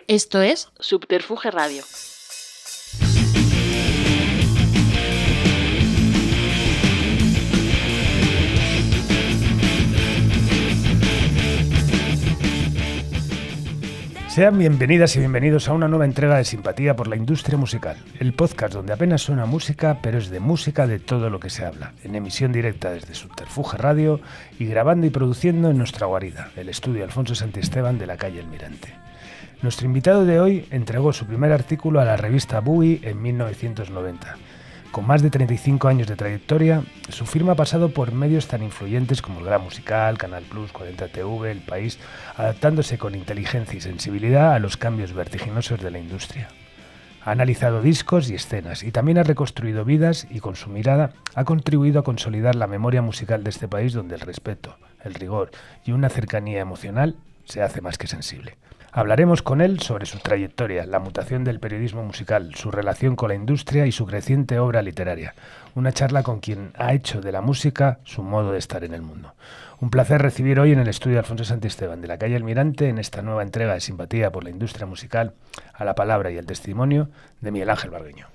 Esto es Subterfuge Radio. Sean bienvenidas y bienvenidos a una nueva entrega de Simpatía por la Industria Musical, el podcast donde apenas suena música, pero es de música de todo lo que se habla, en emisión directa desde Subterfuge Radio y grabando y produciendo en nuestra guarida, el estudio Alfonso Santisteban de la calle Almirante. Nuestro invitado de hoy entregó su primer artículo a la revista Bowie en 1990. Con más de 35 años de trayectoria, su firma ha pasado por medios tan influyentes como el Gran Musical, Canal Plus, 40TV, El País, adaptándose con inteligencia y sensibilidad a los cambios vertiginosos de la industria. Ha analizado discos y escenas y también ha reconstruido vidas y con su mirada ha contribuido a consolidar la memoria musical de este país donde el respeto, el rigor y una cercanía emocional se hace más que sensible. Hablaremos con él sobre su trayectoria, la mutación del periodismo musical, su relación con la industria y su creciente obra literaria. Una charla con quien ha hecho de la música su modo de estar en el mundo. Un placer recibir hoy en el estudio Alfonso Santisteban de la calle Almirante en esta nueva entrega de Simpatía por la Industria Musical a la palabra y el testimonio de Miguel Ángel Bargueño.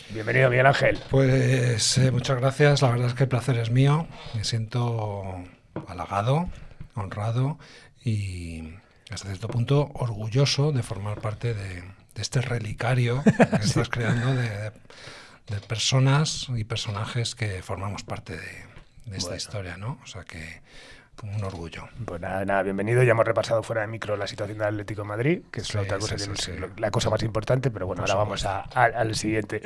Bienvenido, Miguel Ángel. Pues muchas gracias, la verdad es que el placer es mío. Me siento halagado, honrado y hasta cierto punto orgulloso de formar parte de este relicario que estás creando de personas y personajes que formamos parte de esta historia, ¿no? O sea que un orgullo. Pues nada, bienvenido. Ya hemos repasado fuera de micro la situación del Atlético de Madrid, que es otra cosa, la cosa más importante, pero bueno, ahora vamos al siguiente.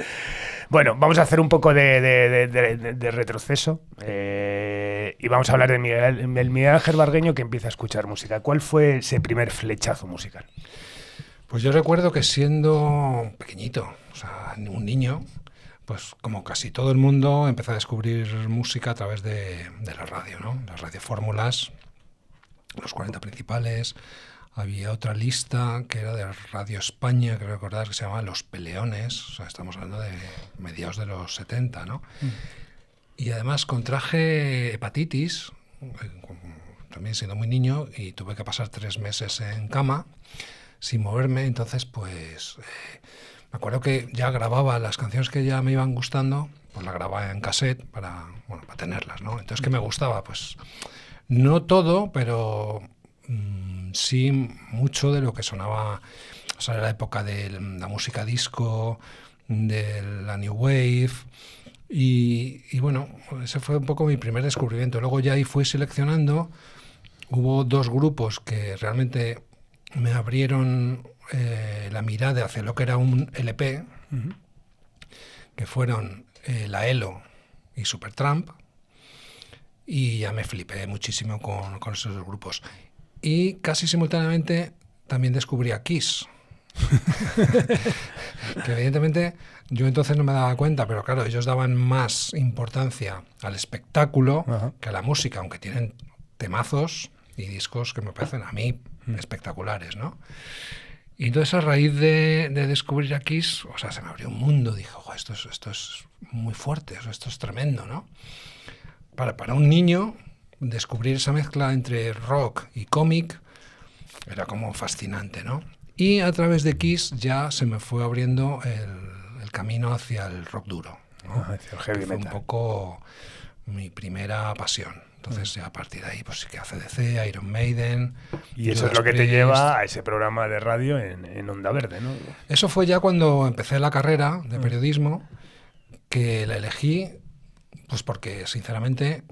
Bueno, vamos a hacer un poco de retroceso y vamos a hablar de Miguel Ángel Bargueño, que empieza a escuchar música. ¿Cuál fue ese primer flechazo musical? Pues yo recuerdo que siendo pequeñito, o sea, un niño, pues como casi todo el mundo empecé a descubrir música a través de la radio, ¿no? Las radiofórmulas, los 40 principales. Había otra lista que era de Radio España, creo recordar, que se llamaba Los Peleones. O sea, estamos hablando de mediados de los 70, ¿no? Y además contraje hepatitis, también siendo muy niño, y tuve que pasar 3 meses en cama sin moverme. Entonces, pues me acuerdo que ya grababa las canciones que ya me iban gustando, pues las grababa en cassette para tenerlas, ¿no? Entonces, ¿qué me gustaba? Pues no todo, pero sí mucho de lo que sonaba. O sea, era la época de la música disco, de la New Wave, y bueno, ese fue un poco mi primer descubrimiento. Luego ya ahí fui seleccionando. Hubo 2 grupos que realmente me abrieron la mirada hacia lo que era un LP, que fueron la ELO y Supertramp, y ya me flipé muchísimo con esos 2 grupos. Y casi simultáneamente también descubrí a Kiss, que evidentemente yo entonces no me daba cuenta, pero claro, ellos daban más importancia al espectáculo que a la música, aunque tienen temazos y discos que me parecen a mí espectaculares, ¿no? Y entonces a raíz de descubrir a Kiss, o sea, se me abrió un mundo. Dije, ojo, esto es muy fuerte, o sea, esto es tremendo, ¿no? Para un niño, descubrir esa mezcla entre rock y cómic era como fascinante, ¿no? Y a través de Kiss ya se me fue abriendo el camino hacia el rock duro, ¿no? Hacia el heavy metal. Fue un poco mi primera pasión. Entonces ya a partir de ahí pues sí que AC/DC, Iron Maiden. Y eso es lo que te lleva a ese programa de radio en Onda Verde, ¿no? Eso fue ya cuando empecé la carrera de periodismo, que la elegí pues porque sinceramente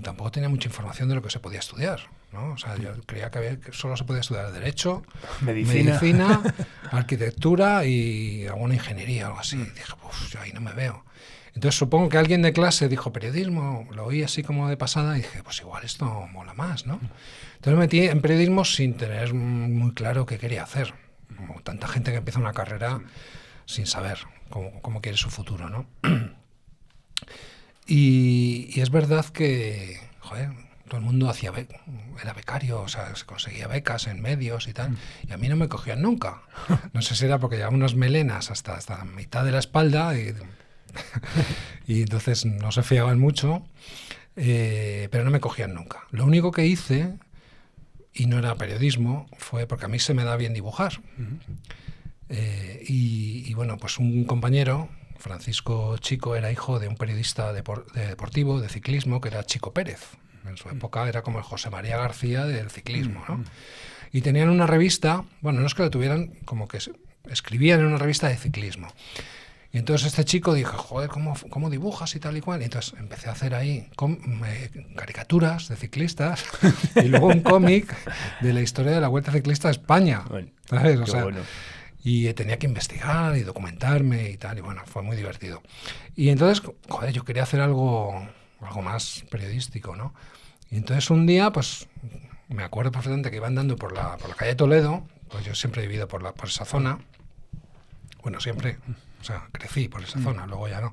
tampoco tenía mucha información de lo que se podía estudiar, ¿no? O sea, yo creía que solo se podía estudiar Derecho, Medicina, Arquitectura y alguna ingeniería, algo así. Dije, yo ahí no me veo. Entonces supongo que alguien de clase dijo periodismo, lo oí así como de pasada y dije, pues igual esto mola más, ¿no? Entonces me metí en periodismo sin tener muy claro qué quería hacer, como tanta gente que empieza una carrera sin saber cómo quiere su futuro, ¿no? Y es verdad que, joder, todo el mundo era becario, o sea, se conseguía becas en medios y tal, y a mí no me cogían nunca. No sé si era porque llevaba unas melenas hasta la mitad de la espalda y entonces no se fiaban mucho, pero no me cogían nunca. Lo único que hice y no era periodismo, fue porque a mí se me da bien dibujar. Y bueno, pues un compañero, Francisco Chico, era hijo de un periodista deportivo, de ciclismo, que era Chico Pérez. En su época era como el José María García del ciclismo, ¿no? Y tenían una revista, bueno, no es que la tuvieran, como que escribían en una revista de ciclismo. Y entonces este chico dijo, joder, ¿cómo dibujas y tal y cual? Y entonces empecé a hacer ahí caricaturas de ciclistas y luego un cómic de la historia de la Vuelta Ciclista a España. Bueno, ¿sabes? O qué sea, bueno. y tenía que investigar y documentarme y tal, y bueno, fue muy divertido. Y entonces, joder, yo quería hacer algo más periodístico, ¿no? Y entonces un día, pues, me acuerdo perfectamente que iba andando por la calle Toledo, pues yo siempre he vivido por esa zona, bueno, siempre, o sea, crecí por esa zona, luego ya no.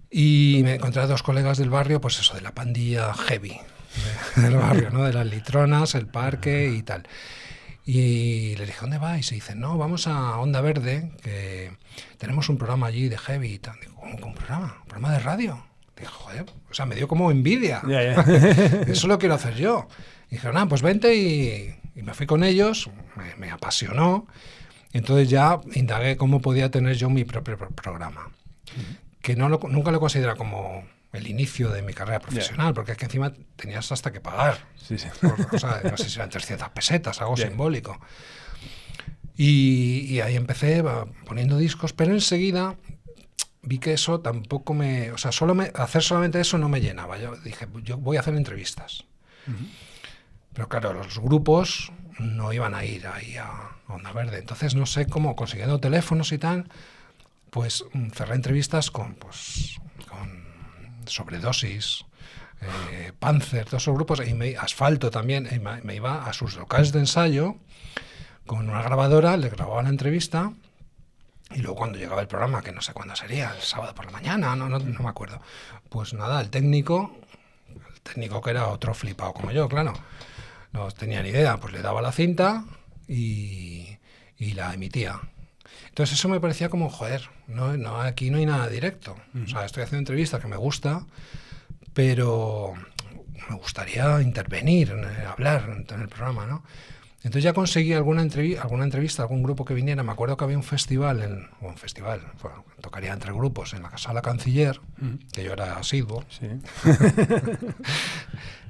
Y me encontré a 2 colegas del barrio, pues eso, de la pandilla heavy del barrio, ¿no? De las litronas, el parque y tal. Y les dije, ¿dónde vais? Y dicen, no, vamos a Onda Verde, que tenemos un programa allí de heavy y tal. Digo, ¿cómo un programa? ¿Un programa de radio? Digo, joder, o sea, me dio como envidia. Eso lo quiero hacer yo. Y dijeron, pues vente, y me fui con ellos, me apasionó. Entonces ya indagué cómo podía tener yo mi propio programa. Que nunca lo considero como el inicio de mi carrera profesional, porque es que encima tenías hasta que pagar. Sí, sí. O sea, no sé si eran 300 pesetas, algo simbólico. Y ahí empecé poniendo discos, pero enseguida vi que eso tampoco me... O sea, hacer solamente eso no me llenaba. Yo dije, yo voy a hacer entrevistas. Pero claro, los grupos no iban a ir ahí a Onda Verde. Entonces, no sé cómo, consiguiendo teléfonos y tal, pues cerré entrevistas con Sobredosis, Panzer, todos esos grupos, y Asfalto también, y me iba a sus locales de ensayo con una grabadora, le grababa la entrevista, y luego cuando llegaba el programa, que no sé cuándo sería, el sábado por la mañana, no me acuerdo, pues nada, el técnico que era otro flipado como yo, claro, no tenía ni idea, pues le daba la cinta y la emitía. Entonces eso me parecía como, joder, no, aquí no hay nada directo. O sea, estoy haciendo entrevistas que me gusta, pero me gustaría intervenir, hablar en el programa, ¿no? Entonces ya conseguí alguna entrevista, algún grupo que viniera. Me acuerdo que había un festival, tocaría entre grupos en la Sala Canciller, que yo era asiduo. Sí.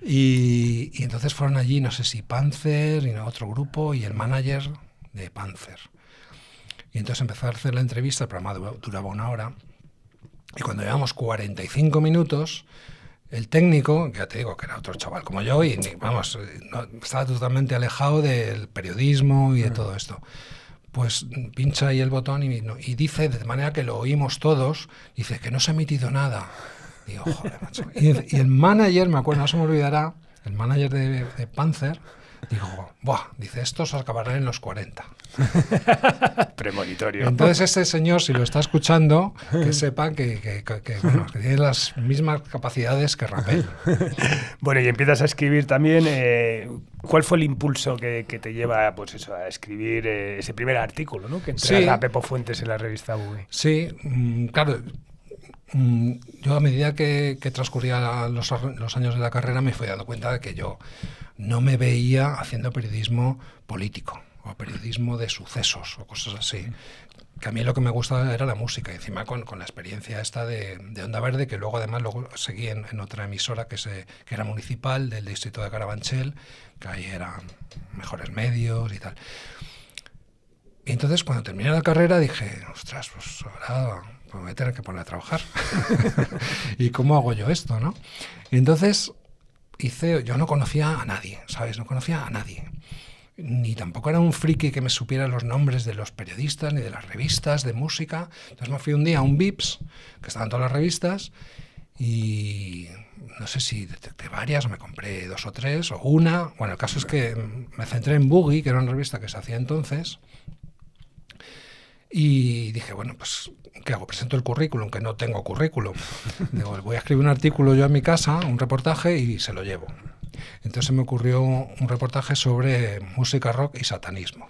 y entonces fueron allí, no sé si Panzer y otro grupo, y el manager de Panzer. Y entonces empecé a hacer la entrevista, el programa duraba 1 hora, y cuando llevamos 45 minutos, el técnico, que ya te digo que era otro chaval como yo, y vamos, estaba totalmente alejado del periodismo y de todo esto, pues pincha ahí el botón y dice, de manera que lo oímos todos, dice que no se ha emitido nada. Digo, joder, macho. Y el manager, me acuerdo, no se me olvidará, el manager de Panzer, dijo, dice, estos acabarán en los 40. Premonitorio. Entonces este señor, si lo está escuchando, que sepa que tiene las mismas capacidades que Rapel. Bueno, y empiezas a escribir también. ¿Cuál fue el impulso que te lleva, pues eso, a escribir ese primer artículo, ¿no? Que entrega a Pepo Fuentes en la revista Buggy? Sí, claro. Yo a medida que transcurrían los años de la carrera me fui dando cuenta de que yo no me veía haciendo periodismo político o periodismo de sucesos o cosas así. Que a mí lo que me gustaba era la música, y encima con la experiencia esta de Onda Verde, que luego seguí en otra emisora que era municipal del distrito de Carabanchel, que ahí eran mejores medios y tal. Y entonces cuando terminé la carrera dije, ostras, pues ahora me voy a tener que poner a trabajar. ¿Y cómo hago yo esto, no? Y entonces yo no conocía a nadie, ¿sabes? No conocía a nadie. Ni tampoco era un friki que me supiera los nombres de los periodistas ni de las revistas de música. Entonces me fui un día a un Vips, que estaban todas las revistas, y no sé si detecté varias, o me compré 2 o 3, o una. Bueno, el caso es que me centré en Buggy, que era una revista que se hacía entonces, y dije, bueno, pues, ¿qué hago? Presento el currículum, que no tengo currículum. Digo, voy a escribir un artículo yo en mi casa, un reportaje, y se lo llevo. Entonces me ocurrió un reportaje sobre música rock y satanismo.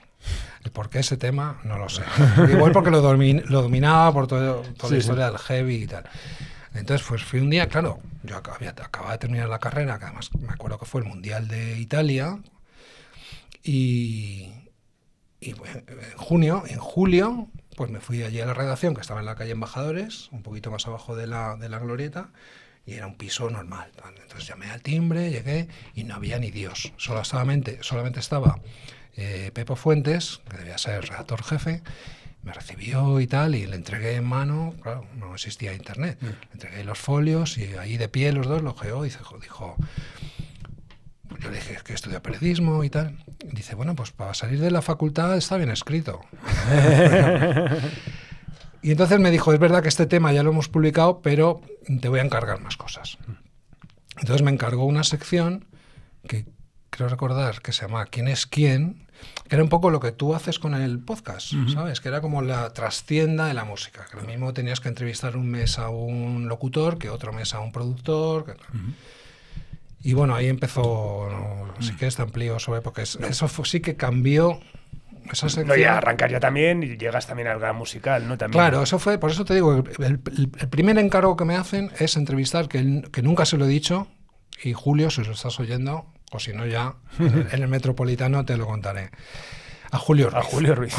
¿Y por qué ese tema? No lo sé. Igual porque lo dominaba por toda la historia del heavy y tal. Entonces, pues fui un día, claro, yo acababa de terminar la carrera, que además me acuerdo que fue el Mundial de Italia, Y en julio, pues me fui allí a la redacción, que estaba en la calle Embajadores, un poquito más abajo de la Glorieta, y era un piso normal. Entonces llamé al timbre, llegué y no había ni Dios. Solamente estaba Pepo Fuentes, que debía ser redactor jefe, me recibió y tal, y le entregué en mano, claro, no existía internet, le entregué los folios y ahí de pie los dos lo ojeó y dijo, pues yo le dije que estudio periodismo y tal. Dice, bueno, pues para salir de la facultad está bien escrito. Y entonces me dijo, es verdad que este tema ya lo hemos publicado, pero te voy a encargar más cosas. Entonces me encargó una sección que creo recordar que se llama ¿Quién es quién?, que era un poco lo que tú haces con el podcast, ¿sabes? Que era como la trastienda de la música. Que lo mismo tenías que entrevistar un mes a un locutor, que otro mes a un productor. Y bueno, ahí empezó, si quieres te amplío sobre, porque eso sí que cambió esa sección. No, y arrancar ya también y llegas también al gran musical, ¿no? También. Claro, eso fue, por eso te digo, el primer encargo que me hacen es entrevistar, que nunca se lo he dicho, y Julio, si lo estás oyendo, o si no ya, en el Metropolitano te lo contaré. A Julio Ruiz. A Julio Ruiz.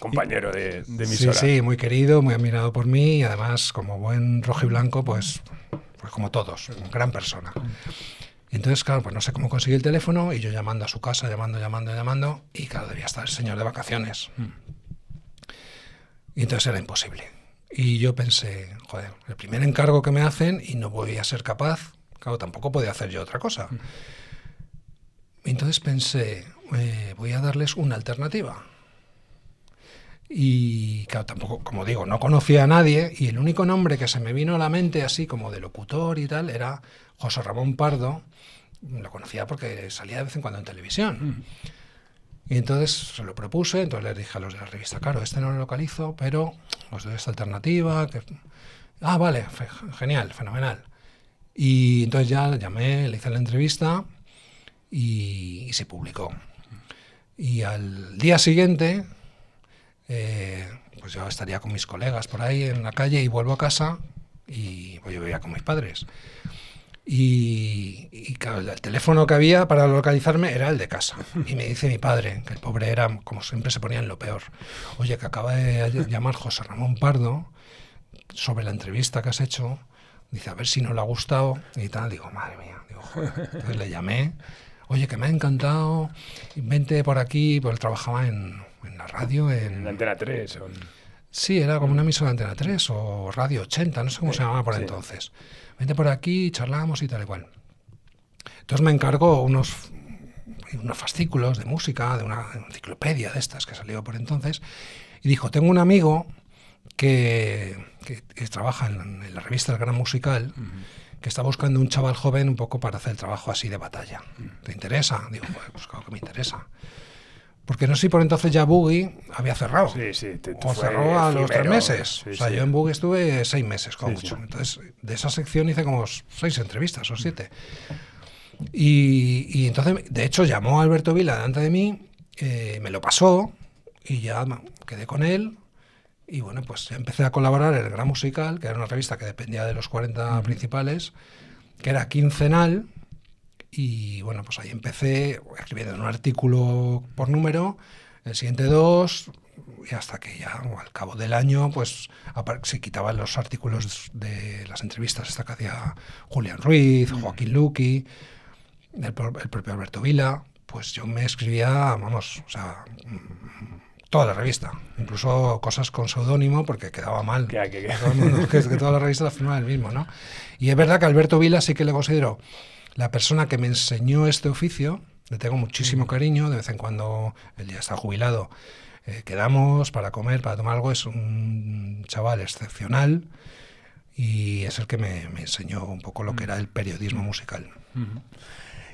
Compañero de emisora. Sí, muy querido, muy admirado por mí, y además, como buen rojiblanco, pues como todos, gran persona. Y entonces, claro, pues no sé cómo conseguí el teléfono, y yo llamando a su casa, llamando, y claro, debía estar el señor de vacaciones. Y entonces era imposible. Y yo pensé, joder, el primer encargo que me hacen y no voy a ser capaz, claro, tampoco podía hacer yo otra cosa. Y entonces pensé, voy a darles una alternativa. Y claro, tampoco, como digo, no conocía a nadie, y el único nombre que se me vino a la mente, así como de locutor y tal, era José Ramón Pardo. Lo conocía porque salía de vez en cuando en televisión. Y entonces se lo propuse, entonces les dije a los de la revista, claro, este no lo localizo, pero os doy esta alternativa. Vale, genial, fenomenal. Y entonces ya llamé, le hice la entrevista y se publicó. Y al día siguiente, pues yo estaría con mis colegas por ahí en la calle y vuelvo a casa y pues yo vivía con mis padres. Y claro, el teléfono que había para localizarme era el de casa. Y me dice mi padre, que el pobre era, como siempre, se ponía en lo peor. Oye, que acaba de llamar José Ramón Pardo sobre la entrevista que has hecho. Dice, a ver si no le ha gustado y tal. Digo, madre mía. Digo, joder. Entonces le llamé. Oye, que me ha encantado. Vente por aquí. Pues él trabajaba en la radio. En Antena 3. Sí, era como una emisora de Antena 3 o Radio 80. No sé cómo se llamaba por entonces. Vente por aquí, charlamos y tal y cual. Entonces me encargó unos fascículos de música, de una enciclopedia de estas que salió por entonces. Y dijo, tengo un amigo que trabaja en la revista El Gran Musical, que está buscando un chaval joven un poco para hacer el trabajo así de batalla. ¿Te interesa? Digo, pues claro que me interesa. Porque no sé si por entonces ya Boogie había cerrado. Sí. O cerró a los 3 meses. Sí, o sea, yo en Boogie estuve 6 meses, como mucho. Entonces, de esa sección hice como 6 entrevistas o 7. Y entonces, de hecho, llamó a Alberto Vila delante de mí, me lo pasó y ya quedé con él. Y bueno, pues ya empecé a colaborar en El Gran Musical, que era una revista que dependía de los 40 principales, que era quincenal. Y bueno, pues ahí empecé escribiendo un artículo por número, el siguiente 2, y hasta que ya al cabo del año pues se quitaban los artículos de las entrevistas esta que hacía Julián Ruiz, Joaquín Luqui, el propio Alberto Vila. Pues yo me escribía, vamos, o sea, toda la revista, incluso cosas con seudónimo porque quedaba mal. Que toda la revista la firmaba el mismo, ¿no? Y es verdad que Alberto Vila sí que le considero la persona que me enseñó este oficio. Le tengo muchísimo cariño, de vez en cuando, él ya está jubilado, quedamos para comer, para tomar algo. Es un chaval excepcional y es el que me enseñó un poco lo que era el periodismo musical.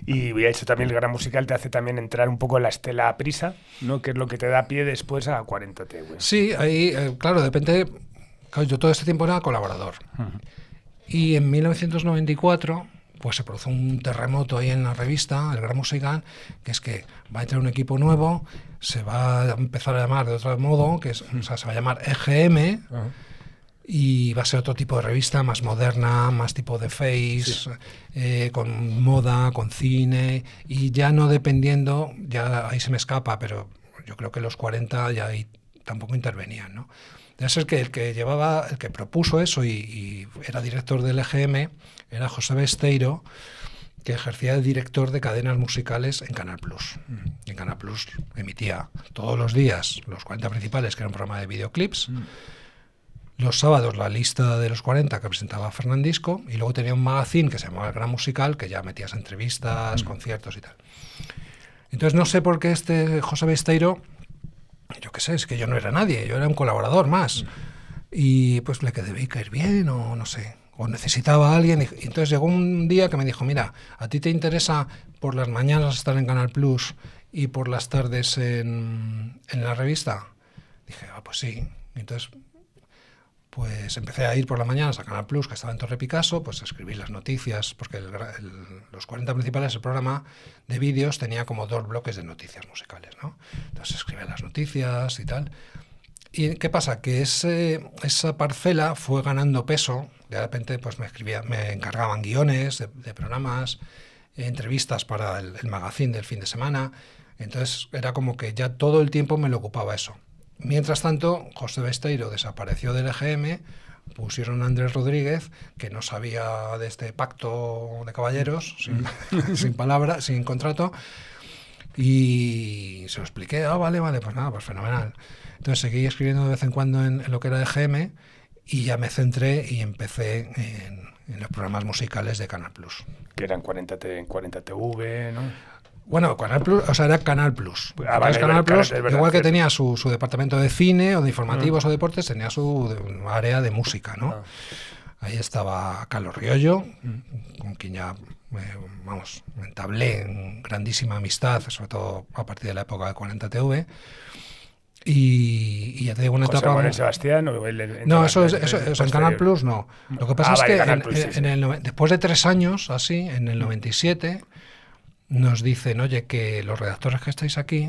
Y de hecho también El Gran Musical te hace también entrar un poco en la estela Prisa, ¿no? Que es lo que te da pie después a 40T, güey. Sí, ahí, claro, depende. Claro, yo todo este tiempo era colaborador. Y en 1994... pues se produjo un terremoto ahí en la revista, El Gran Musical, que es que va a entrar un equipo nuevo, se va a empezar a llamar de otro modo, o sea, se va a llamar EGM, y va a ser otro tipo de revista, más moderna, más tipo de Face, con moda, con cine, y ya no dependiendo, ya ahí se me escapa, pero yo creo que los 40 ya ahí tampoco intervenían, ¿no? Debe ser que el que propuso eso y era director del EGM era José Besteiro, que ejercía de director de cadenas musicales en Canal Plus. En Canal Plus emitía todos los días los 40 principales, que era un programa de videoclips. Los sábados la lista de los 40 que presentaba Fernandisco, y luego tenía un magazine que se llamaba El Gran Musical, que ya metías entrevistas, conciertos y tal. Entonces no sé por qué este José Besteiro, yo qué sé, es que yo no era nadie, yo era un colaborador más. Y pues le debí caer bien o no sé, o necesitaba a alguien. Y entonces llegó un día que me dijo, mira, ¿a ti te interesa por las mañanas estar en Canal Plus y por las tardes en la revista? Dije, pues sí. Entonces pues empecé a ir por las mañanas a Canal Plus, que estaba en Torre Picasso, pues a escribir las noticias, porque los 40 principales, el programa de vídeos, tenía como 2 bloques de noticias musicales, ¿no? Entonces escribía las noticias y tal. ¿Y qué pasa? Que esa parcela fue ganando peso. De repente pues me encargaban guiones de programas, entrevistas para el magazine del fin de semana. Entonces era como que ya todo el tiempo me lo ocupaba eso. Mientras tanto, José Besteiro desapareció del EGM, pusieron a Andrés Rodríguez, que no sabía de este pacto de caballeros, sin palabra, sin contrato, y se lo expliqué. Vale, pues nada, pues fenomenal. Entonces seguí escribiendo de vez en cuando en lo que era EGM, y ya me centré y empecé en los programas musicales de Canal Plus. Que eran 40 TV, ¿no? Bueno, Canal Plus, o sea, era Canal Plus. Vale, Canal Plus, verdad, igual que cierto. tenía su departamento de cine o de informativos o deportes, tenía su área de música, ¿no? Ahí estaba Carlos Riollo, con quien ya, entablé en grandísima amistad, sobre todo a partir de la época de 40 TV. Y ya te digo, una José etapa... Manuel Sebastián, No, eso en Canal Plus no. Lo que pasa es que Canal Plus, sí. después de 3 años, así, en el 97... nos dicen, oye, que los redactores que estáis aquí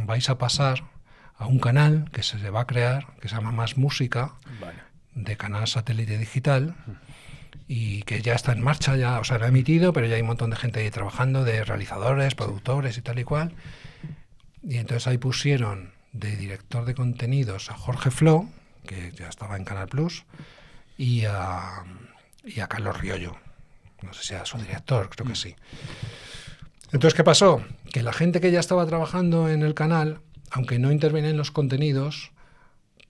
vais a pasar a un canal que se va a crear, que se llama Más Música, de canal satélite digital, y que ya está en marcha, ya, o sea, lo ha emitido, pero ya hay un montón de gente ahí trabajando, de realizadores, productores y tal y cual. Y entonces ahí pusieron de director de contenidos a Jorge Flo, que ya estaba en Canal Plus, y a Carlos Riollo. No sé si era su director, creo que sí. Entonces, ¿qué pasó? Que la gente que ya estaba trabajando en el canal, aunque no intervenía en los contenidos,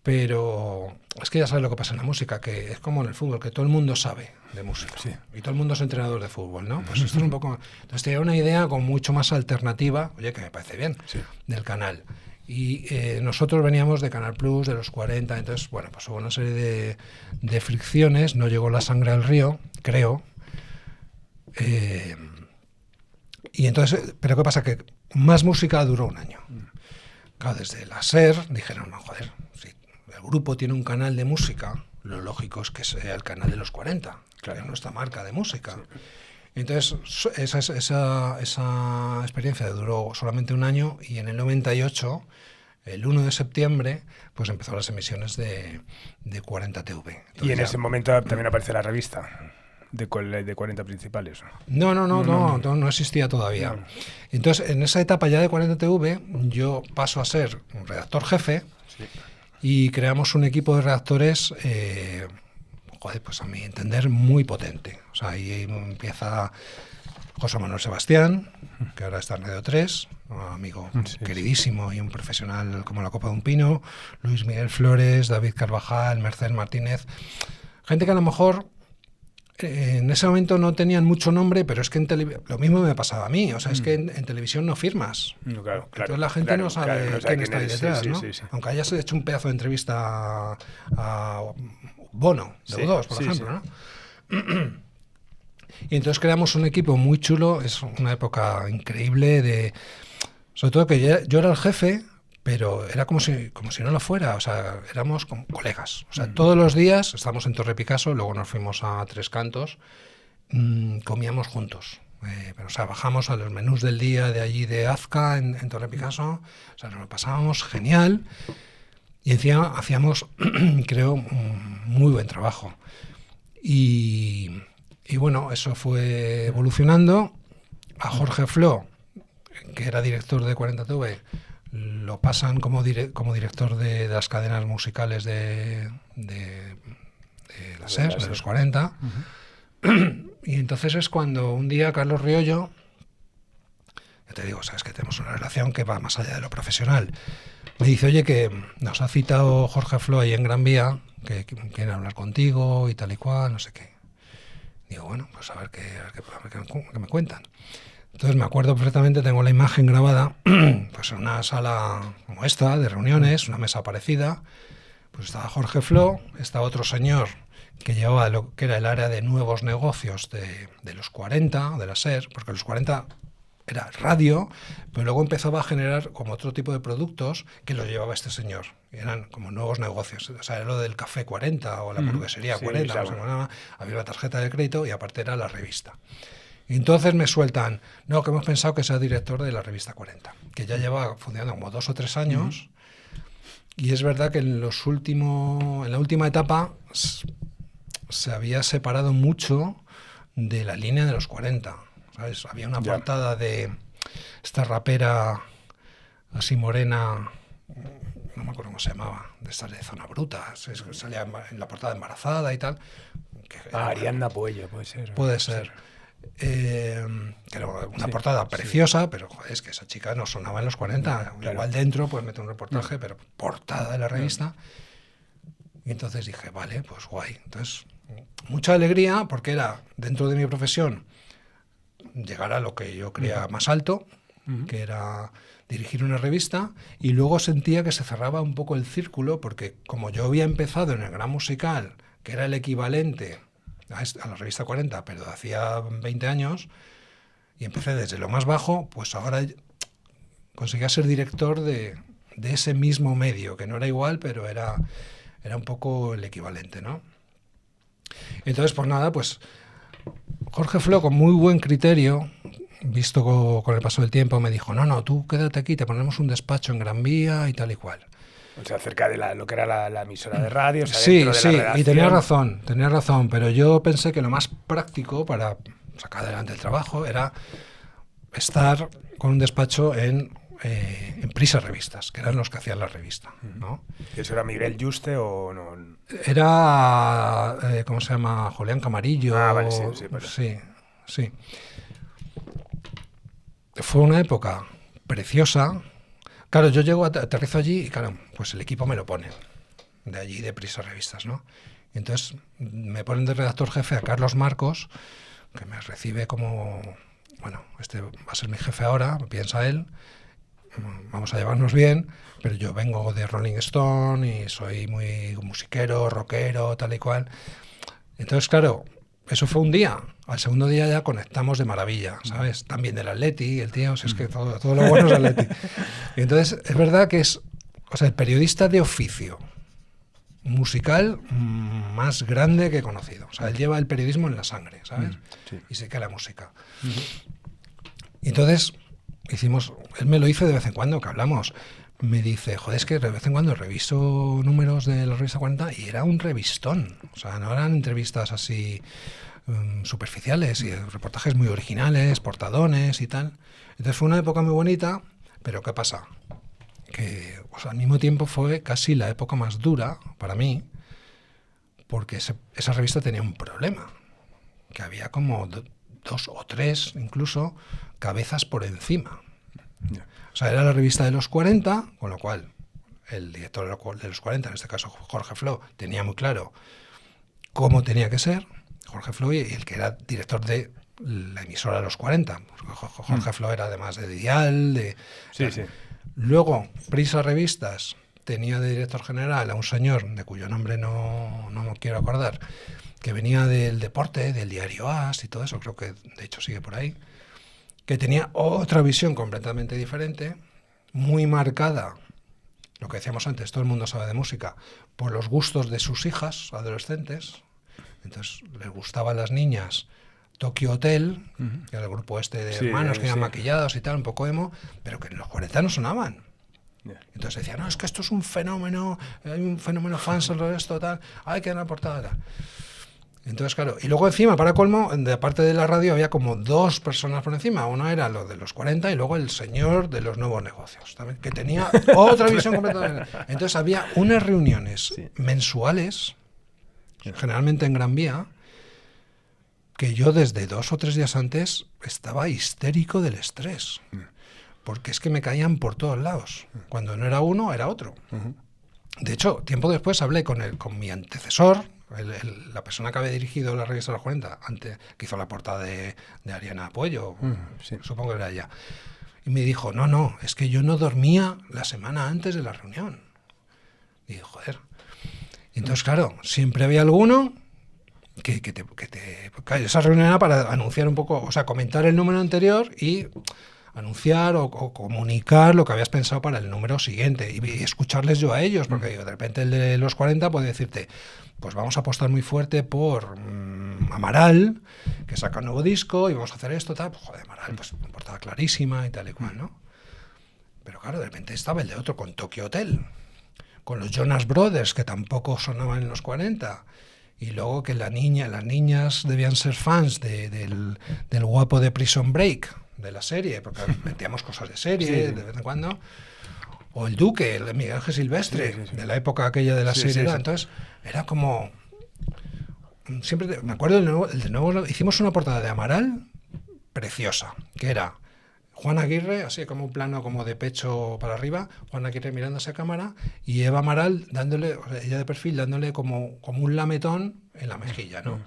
pero es que ya sabes lo que pasa en la música, que es como en el fútbol, que todo el mundo sabe de música. Sí. Y todo el mundo es entrenador de fútbol, ¿no? Pues esto es un poco... Entonces tenía una idea con mucho más alternativa, oye, que me parece bien, del canal. Y nosotros veníamos de Canal Plus, de los 40, entonces, bueno, pues hubo una serie de fricciones, no llegó la sangre al río, creo. Y entonces, pero ¿qué pasa? Que Más Música duró un año. Claro, desde la SER dijeron, no, joder, si el grupo tiene un canal de música, lo lógico es que sea el canal de los 40, claro, nuestra marca de música. Sí. Entonces, esa experiencia duró solamente un año, y en el 98, el 1 de septiembre, pues empezó las emisiones de 40 TV. Entonces, y en ese momento también aparece la revista de 40 principales. No existía todavía. No. Entonces, en esa etapa ya de 40 TV, yo paso a ser un redactor jefe, y creamos un equipo de redactores, pues a mi entender, muy potente. O sea, ahí empieza José Manuel Sebastián, que ahora está en Radio 3, un amigo queridísimo y un profesional como la copa de un pino, Luis Miguel Flores, David Carvajal, Mercedes Martínez, gente que a lo mejor en ese momento no tenían mucho nombre, pero es que lo mismo me pasaba a mí. O sea, es que en televisión no firmas. No, claro, entonces la gente no sabe quién está ahí detrás, ¿no? Sí. Aunque hayas hecho un pedazo de entrevista a Bono, de U2, por ejemplo, ¿no? Y entonces creamos un equipo muy chulo. Es una época increíble sobre todo que yo era el jefe, pero era como si no lo fuera. O sea, éramos como colegas. O sea, todos los días estábamos en Torre Picasso, luego nos fuimos a Tres Cantos, comíamos juntos. Pero, o sea, bajamos a los menús del día de allí de Azca, en Torre Picasso. O sea, nos lo pasábamos genial. Y encima hacíamos, creo, un muy buen trabajo. Y bueno, eso fue evolucionando. A Jorge Flo, que era director de 40TV, lo pasan como director de las cadenas musicales de la SER, de los 40. Y entonces es cuando un día Carlos Riollo, ya te digo, sabes que tenemos una relación que va más allá de lo profesional, me dice, oye, que nos ha citado Jorge Flo ahí en Gran Vía, que quiere hablar contigo y tal y cual, no sé qué. Digo, bueno, pues a ver qué me cuentan. Entonces me acuerdo perfectamente, tengo la imagen grabada, pues en una sala como esta, de reuniones, una mesa parecida, pues estaba Jorge Flo, estaba otro señor que llevaba lo que era el área de nuevos negocios de los 40, de la SER, porque los 40 era radio, pero luego empezaba a generar como otro tipo de productos que lo llevaba este señor. Y eran como nuevos negocios. O sea, era lo del café 40 o la hamburguesería 40, no sé cómo se llama. Había una tarjeta de crédito y aparte era la revista. Y entonces me sueltan, no, que hemos pensado que sea director de la revista 40, que ya lleva funcionando como 2 o 3 años. Y es verdad que en la última etapa se había separado mucho de la línea de los 40. ¿Sabes? Había una portada de esta rapera así morena, no me acuerdo cómo se llamaba, de esta de Zona Bruta, salía en la portada embarazada y tal. Ariadna Puello, puede ser. Puede ser. Que era una portada preciosa, pero joder, es que esa chica no sonaba en los 40. Claro. Igual dentro pues mete un reportaje, pero portada de la revista. Y entonces dije, vale, pues guay. Entonces, mucha alegría porque era dentro de mi profesión llegar a lo que yo creía más alto, que era dirigir una revista, y luego sentía que se cerraba un poco el círculo, porque como yo había empezado en el Gran Musical, que era el equivalente a la revista 40, pero de hacía 20 años, y empecé desde lo más bajo, pues ahora conseguía ser director de ese mismo medio, que no era igual, pero era un poco el equivalente, ¿no? Entonces, pues nada, pues Jorge Flo, con muy buen criterio, visto con el paso del tiempo, me dijo, no, tú quédate aquí, te ponemos un despacho en Gran Vía y tal y cual. O sea, cerca de lo que era la emisora de radio. O sea, sí, dentro de la redacción. Y tenía razón, pero yo pensé que lo más práctico para sacar adelante el trabajo era estar con un despacho en Prisa Revistas, que eran los que hacían la revista, ¿no? ¿Y eso era Miguel Yuste o no? Era, ¿cómo se llama? Julián Camarillo. Vale, sí. Fue una época preciosa. Claro, yo llego, aterrizo allí y claro, pues el equipo me lo pone, de allí, de Prisa Revistas, ¿no? Y entonces me ponen de redactor jefe a Carlos Marcos, que me recibe como, bueno, este va a ser mi jefe ahora, piensa él, vamos a llevarnos bien, pero yo vengo de Rolling Stone y soy muy musiquero, rockero, tal y cual. Entonces, claro, eso fue un día. Al segundo día ya conectamos de maravilla, ¿sabes? También del Atleti, el tío, si es que todo lo bueno es Atleti. Y entonces, es verdad que es, o sea, el periodista de oficio musical más grande que he conocido. O sea, él lleva el periodismo en la sangre, ¿sabes? Sí. Y se queda la música. Y entonces, él me lo dice de vez en cuando, que hablamos. Me dice, joder, es que de vez en cuando reviso números de la revista 40 y era un revistón. O sea, no eran entrevistas así superficiales y reportajes muy originales, portadones y tal. Entonces fue una época muy bonita, pero ¿qué pasa? Que al mismo tiempo fue casi la época más dura para mí, porque esa revista tenía un problema, que había como 2 o 3 incluso cabezas por encima. O sea, era la revista de los 40, con lo cual el director de los 40, en este caso Jorge Flo, tenía muy claro cómo tenía que ser, Jorge Flo, y el que era director de la emisora de los 40. Jorge Flo era además de Dial, Sí. Luego, Prisa Revistas tenía de director general a un señor de cuyo nombre no me quiero acordar, que venía del deporte, del diario AS y todo eso, creo que de hecho sigue por ahí, que tenía otra visión completamente diferente, muy marcada, lo que decíamos antes, todo el mundo sabe de música, por los gustos de sus hijas adolescentes. Entonces les gustaban las niñas Tokyo Hotel, que era el grupo este de hermanos que eran maquillados y tal, un poco emo, pero que en los 40 no sonaban. Entonces decía, no, es que esto es un fenómeno, hay un fenómeno fan sobre esto, tal, hay que dar la portada, tal. Entonces, claro, y luego encima, para colmo, de parte de la radio había como 2 personas por encima. Uno era lo de los 40 y luego el señor de los nuevos negocios, ¿sabes? Que tenía otra visión completamente. Entonces había unas reuniones mensuales, generalmente en Gran Vía, que yo desde 2 o 3 días antes estaba histérico del estrés. Porque es que me caían por todos lados. Cuando no era uno, era otro. De hecho, tiempo después hablé con mi antecesor, la persona que había dirigido la revista de los 40, antes, que hizo la portada de Ariana Puello, supongo que era ella. Y me dijo, no, es que yo no dormía la semana antes de la reunión. Y dije, joder. Y entonces, claro, siempre había alguno que esa reunión era para anunciar un poco, o sea, comentar el número anterior y anunciar o comunicar lo que habías pensado para el número siguiente y escucharles yo a ellos, porque de repente el de los 40 puede decirte, pues vamos a apostar muy fuerte por Amaral, que saca un nuevo disco y vamos a hacer esto, tal, pues joder, Amaral, pues una portada clarísima y tal y cual, ¿no? Pero claro, de repente estaba el de otro con Tokyo Hotel, con los Jonas Brothers, que tampoco sonaban en los 40, y luego que las niñas debían ser fans del guapo de Prison Break, de la serie, porque metíamos cosas de serie de vez en cuando, o el Duque, el de Miguel Ángel Silvestre, de la época aquella de la serie. Entonces era como, siempre me acuerdo el de nuevo, hicimos una portada de Amaral preciosa, que era Juan Aguirre, así como un plano como de pecho para arriba, Juan Aguirre mirando hacia cámara y Eva Amaral dándole, o sea, ella de perfil, dándole como un lametón en la mejilla, ¿no?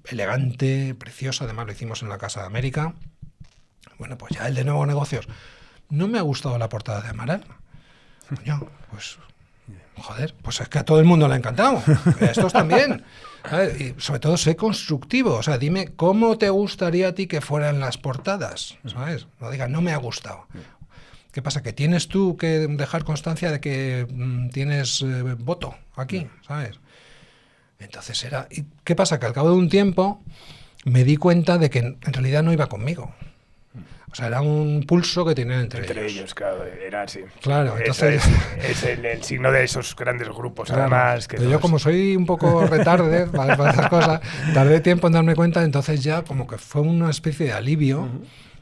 Elegante, precioso, además lo hicimos en la Casa de América. Bueno, pues ya el de Nuevos Negocios. No me ha gustado la portada de Amaral. Coño, pues, joder, pues es que a todo el mundo le ha encantado. A estos también. ¿Sabes? Y sobre todo, sé constructivo. O sea, dime cómo te gustaría a ti que fueran las portadas, ¿sabes? No digas, no me ha gustado. ¿Qué pasa? Que tienes tú que dejar constancia de que tienes voto aquí, ¿sabes? Entonces era... ¿Y qué pasa? Que al cabo de un tiempo me di cuenta de que en realidad no iba conmigo. O sea, era un pulso que tenían entre ellos. Claro, era así. Claro, entonces... Es el signo de esos grandes grupos, claro, además. Que pero yo como soy un poco retarde para estas cosas, tardé tiempo en darme cuenta, entonces ya como que fue una especie de alivio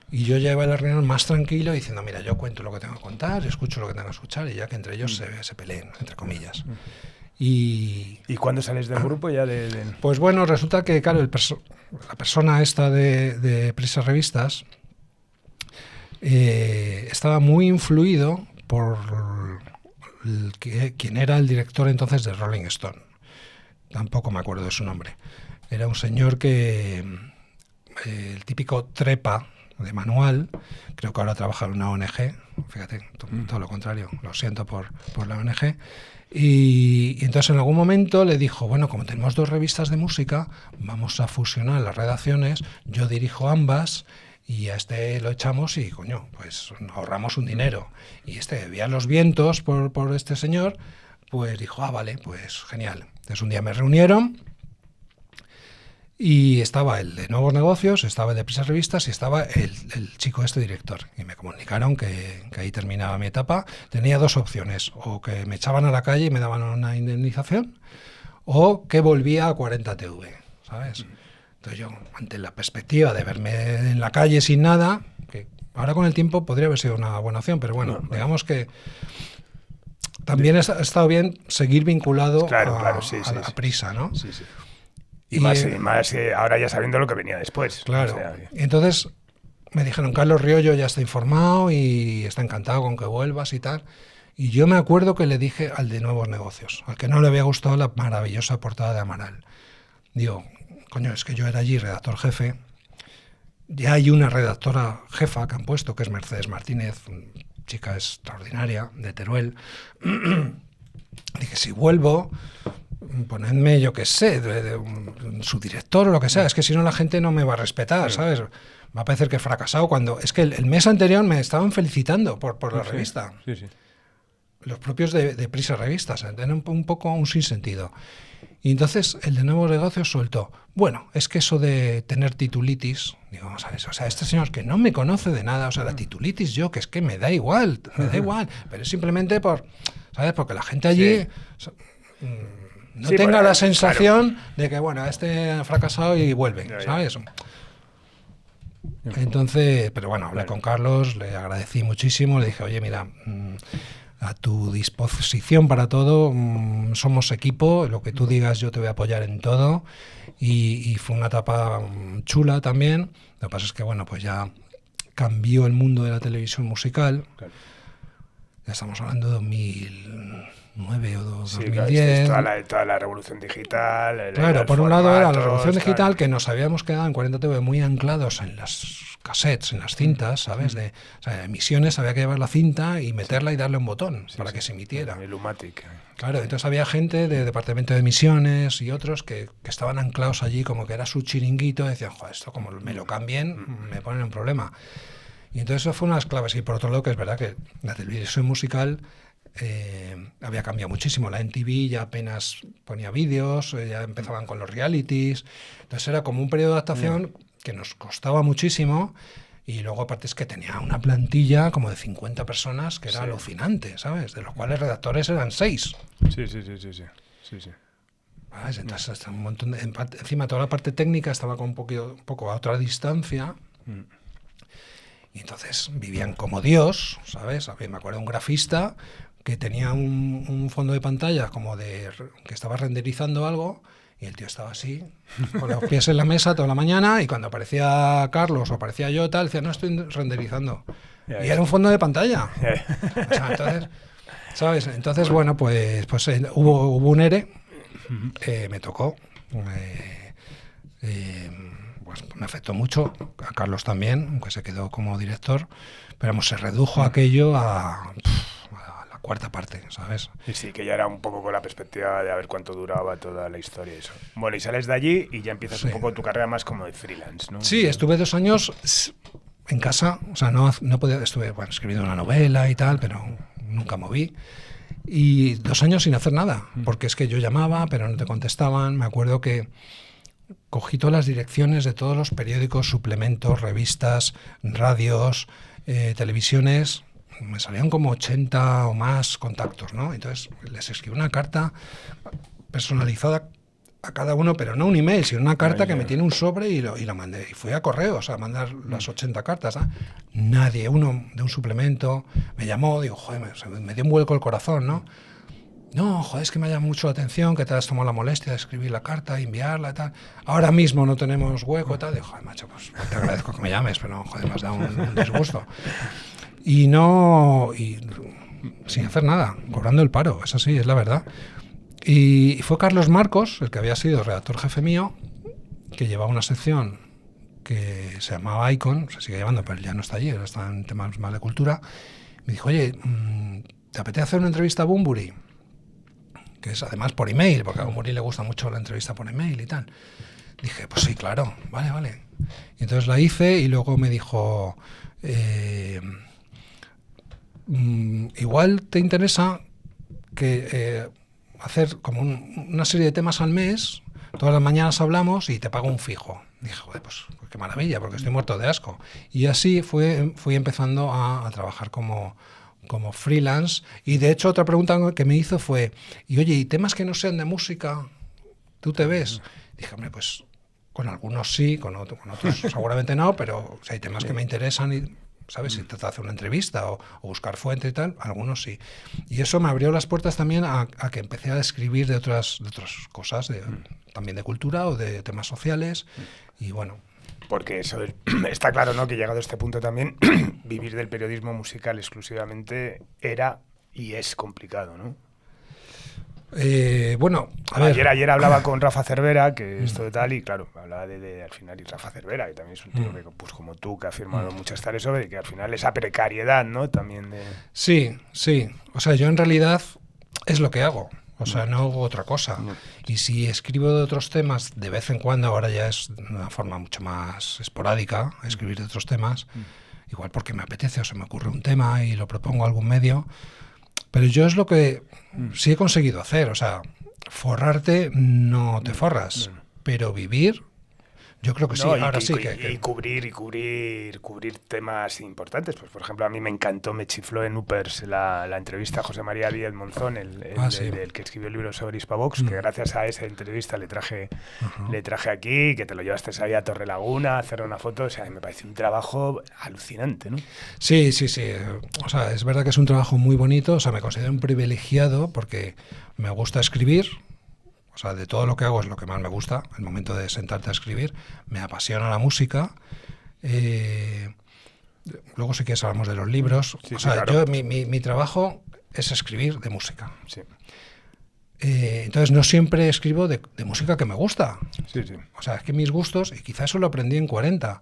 y yo ya iba a la reunión más tranquilo diciendo, mira, yo cuento lo que tengo que contar, escucho lo que tengo que escuchar y ya que entre ellos se peleen, entre comillas. ¿Y cuándo sales del grupo ya Pues bueno, resulta que, claro, la persona esta de Prisa Revistas estaba muy influido por quien era el director entonces de Rolling Stone. Tampoco me acuerdo de su nombre. Era un señor que, el típico trepa de manual, creo que ahora trabaja en una ONG, fíjate, todo lo contrario, lo siento por la ONG. Y entonces en algún momento le dijo, bueno, como tenemos 2 revistas de música, vamos a fusionar las redacciones, yo dirijo ambas y a este lo echamos y, coño, pues ahorramos un dinero. Y veía los vientos por este señor, pues dijo, vale, pues genial. Entonces un día me reunieron y estaba el de Nuevos Negocios, estaba el de Prisa Revistas y estaba el chico director. Y me comunicaron que ahí terminaba mi etapa. Tenía 2 opciones, o que me echaban a la calle y me daban una indemnización, o que volvía a 40 TV, ¿sabes? Entonces yo, ante la perspectiva de verme en la calle sin nada, que ahora con el tiempo podría haber sido una buena opción, pero bueno, digamos que también ha estado bien seguir vinculado a Prisa, ¿no? Sí. Y más ahora ya sabiendo lo que venía después. Claro. O sea, entonces me dijeron, Carlos Riollo ya está informado y está encantado con que vuelvas y tal. Y yo me acuerdo que le dije al de Nuevos Negocios, al que no le había gustado la maravillosa portada de Amaral. Digo, coño, es que yo era allí redactor jefe. Ya hay una redactora jefa que han puesto, que es Mercedes Martínez, una chica extraordinaria, de Teruel. Dije, si vuelvo, ponedme, yo qué sé, su director o lo que sea. Es que si no la gente no me va a respetar, ¿sabes? Va a parecer que he fracasado cuando... Es que el mes anterior me estaban felicitando por la revista. Sí. los propios de Prisa Revistas, tenían un poco un sinsentido. Y entonces el de Nuevos Negocios soltó, bueno, es que eso de tener titulitis, digo, vamos a ver, o sea, este señor que no me conoce de nada, o sea, la titulitis yo, que es que me da igual, pero es simplemente ¿sabes? Porque la gente allí no sí, tenga la sensación de que, bueno, este ha fracasado y vuelve, ¿sabes? Entonces, pero bueno, hablé con Carlos, le agradecí muchísimo, le dije, oye, mira, a tu disposición para todo, somos equipo, lo que tú digas yo te voy a apoyar en todo, y fue una etapa chula también. Lo que pasa es que, bueno, pues ya cambió el mundo de la televisión musical. Claro. Ya estamos hablando de 2009 o 2010. Claro, toda la revolución digital. Claro, por un lado era la revolución digital, que nos habíamos quedado en 40TV muy anclados en las cassettes, en las cintas, ¿sabes? O sea, emisiones había que llevar la cinta y meterla y darle un botón para que se emitiera. El Lumatic. Claro, entonces había gente de departamento de emisiones y otros que estaban anclados allí como que era su chiringuito y decían, joder, esto como me lo cambien, me ponen un problema. Y entonces eso fue una de las claves. Y por otro lado, que es verdad que la televisión musical había cambiado muchísimo. La MTV ya apenas ponía vídeos, ya empezaban con los realities. Entonces era como un periodo de adaptación que nos costaba muchísimo. Y luego aparte es que tenía una plantilla como de 50 personas que era alucinante, ¿sabes? De los cuales redactores eran 6. Sí. ¿Sabes? Entonces un montón encima toda la parte técnica estaba con un poco a otra distancia. Y entonces vivían como Dios, ¿sabes? Me acuerdo de un grafista que tenía un fondo de pantalla como que estaba renderizando algo y el tío estaba así, con los pies en la mesa toda la mañana, y cuando aparecía Carlos o aparecía yo tal, decía, no, estoy renderizando. Y era un fondo de pantalla. O sea, entonces, ¿sabes? Entonces, bueno, pues hubo un ERE, me tocó, pues me afectó mucho, a Carlos también, aunque se quedó como director, pero se redujo aquello a la cuarta parte, ¿sabes? Y sí, que ya era un poco con la perspectiva de a ver cuánto duraba toda la historia y eso. Bueno, y sales de allí y ya empiezas un poco tu carrera más como de freelance, ¿no? Sí, estuve 2 años en casa, o sea, no podía, estuve escribiendo una novela y tal, pero nunca moví. Y 2 años sin hacer nada, porque es que yo llamaba, pero no te contestaban. Me acuerdo que cogí todas las direcciones de todos los periódicos, suplementos, revistas, radios, televisiones. Me salían como 80 o más contactos, ¿no? Entonces les escribí una carta personalizada a cada uno, pero no un email, sino una carta que me tiene un sobre y lo mandé. Y fui a correos a mandar las 80 cartas. ¿Eh? Nadie, uno de un suplemento, me llamó, digo, joder, me dio un vuelco el corazón, ¿no? No, joder, es que me llama mucho la atención que te has tomado la molestia de escribir la carta, enviarla y tal. Ahora mismo no tenemos hueco y tal. Digo, joder, macho, pues te agradezco que me llames, pero joder, me has dado un disgusto. Y sin hacer nada, cobrando el paro, eso sí, es la verdad. Y fue Carlos Marcos, el que había sido redactor jefe mío, que llevaba una sección que se llamaba Icon, se sigue llevando, pero ya no está allí, ahora está en temas más de cultura. Me dijo, oye, ¿te apetece hacer una entrevista a Bunbury? Que es además por email, porque a Bunbury le gusta mucho la entrevista por email y tal. Dije, pues sí, claro, vale. Y entonces la hice y luego me dijo, igual te interesa que hacer como una serie de temas al mes, todas las mañanas hablamos y te pago un fijo. Dije, joder, pues qué maravilla, porque estoy muerto de asco. Y así fui empezando a trabajar como freelance. Y de hecho otra pregunta que me hizo fue, y oye, ¿y temas que no sean de música, tú te ves? Dije, hombre, pues con algunos sí, con otros seguramente no, pero si hay temas que me interesan y, ¿sabes? Si trata de hacer una entrevista o buscar fuente y tal, algunos sí. Y eso me abrió las puertas también a que empecé a escribir de otras cosas, también de cultura o de temas sociales, y bueno. Porque eso está claro, ¿no? Que llegado a este punto también, vivir del periodismo musical exclusivamente era y es complicado, ¿no? Bueno, a ver. Ayer hablaba con Rafa Cervera, que esto de tal, y claro, hablaba de al final, y Rafa Cervera, que también es un tío que, pues como tú, que ha firmado muchas tareas sobre, que al final esa precariedad, ¿no? También de... Sí. O sea, yo en realidad es lo que hago. O sea, no hago otra cosa. Y si escribo de otros temas, de vez en cuando, ahora ya es de una forma mucho más esporádica, escribir de otros temas, igual porque me apetece o se me ocurre un tema y lo propongo a algún medio, Pero yo es lo que sí he conseguido hacer. O sea, forrarte no te forras, pero vivir... Yo creo que sí, ahora sí que... Y cubrir temas importantes. Pues, por ejemplo, a mí me encantó, me chifló en Upers la entrevista a José María Díez Monzón, el que escribió el libro sobre Hispavox, que gracias a esa entrevista le traje aquí, que te lo llevaste ahí a Torrelaguna a hacer una foto. O sea, me parece un trabajo alucinante, ¿no? Sí. O sea, es verdad que es un trabajo muy bonito. O sea, me considero un privilegiado porque me gusta escribir. O sea, de todo lo que hago es lo que más me gusta, el momento de sentarte a escribir. Me apasiona la música. Luego, si quieres, hablamos de los libros. Sí, o sea, claro. Mi trabajo es escribir de música. Sí. Entonces, no siempre escribo de música que me gusta. Sí. O sea, es que mis gustos, y quizás eso lo aprendí en 40.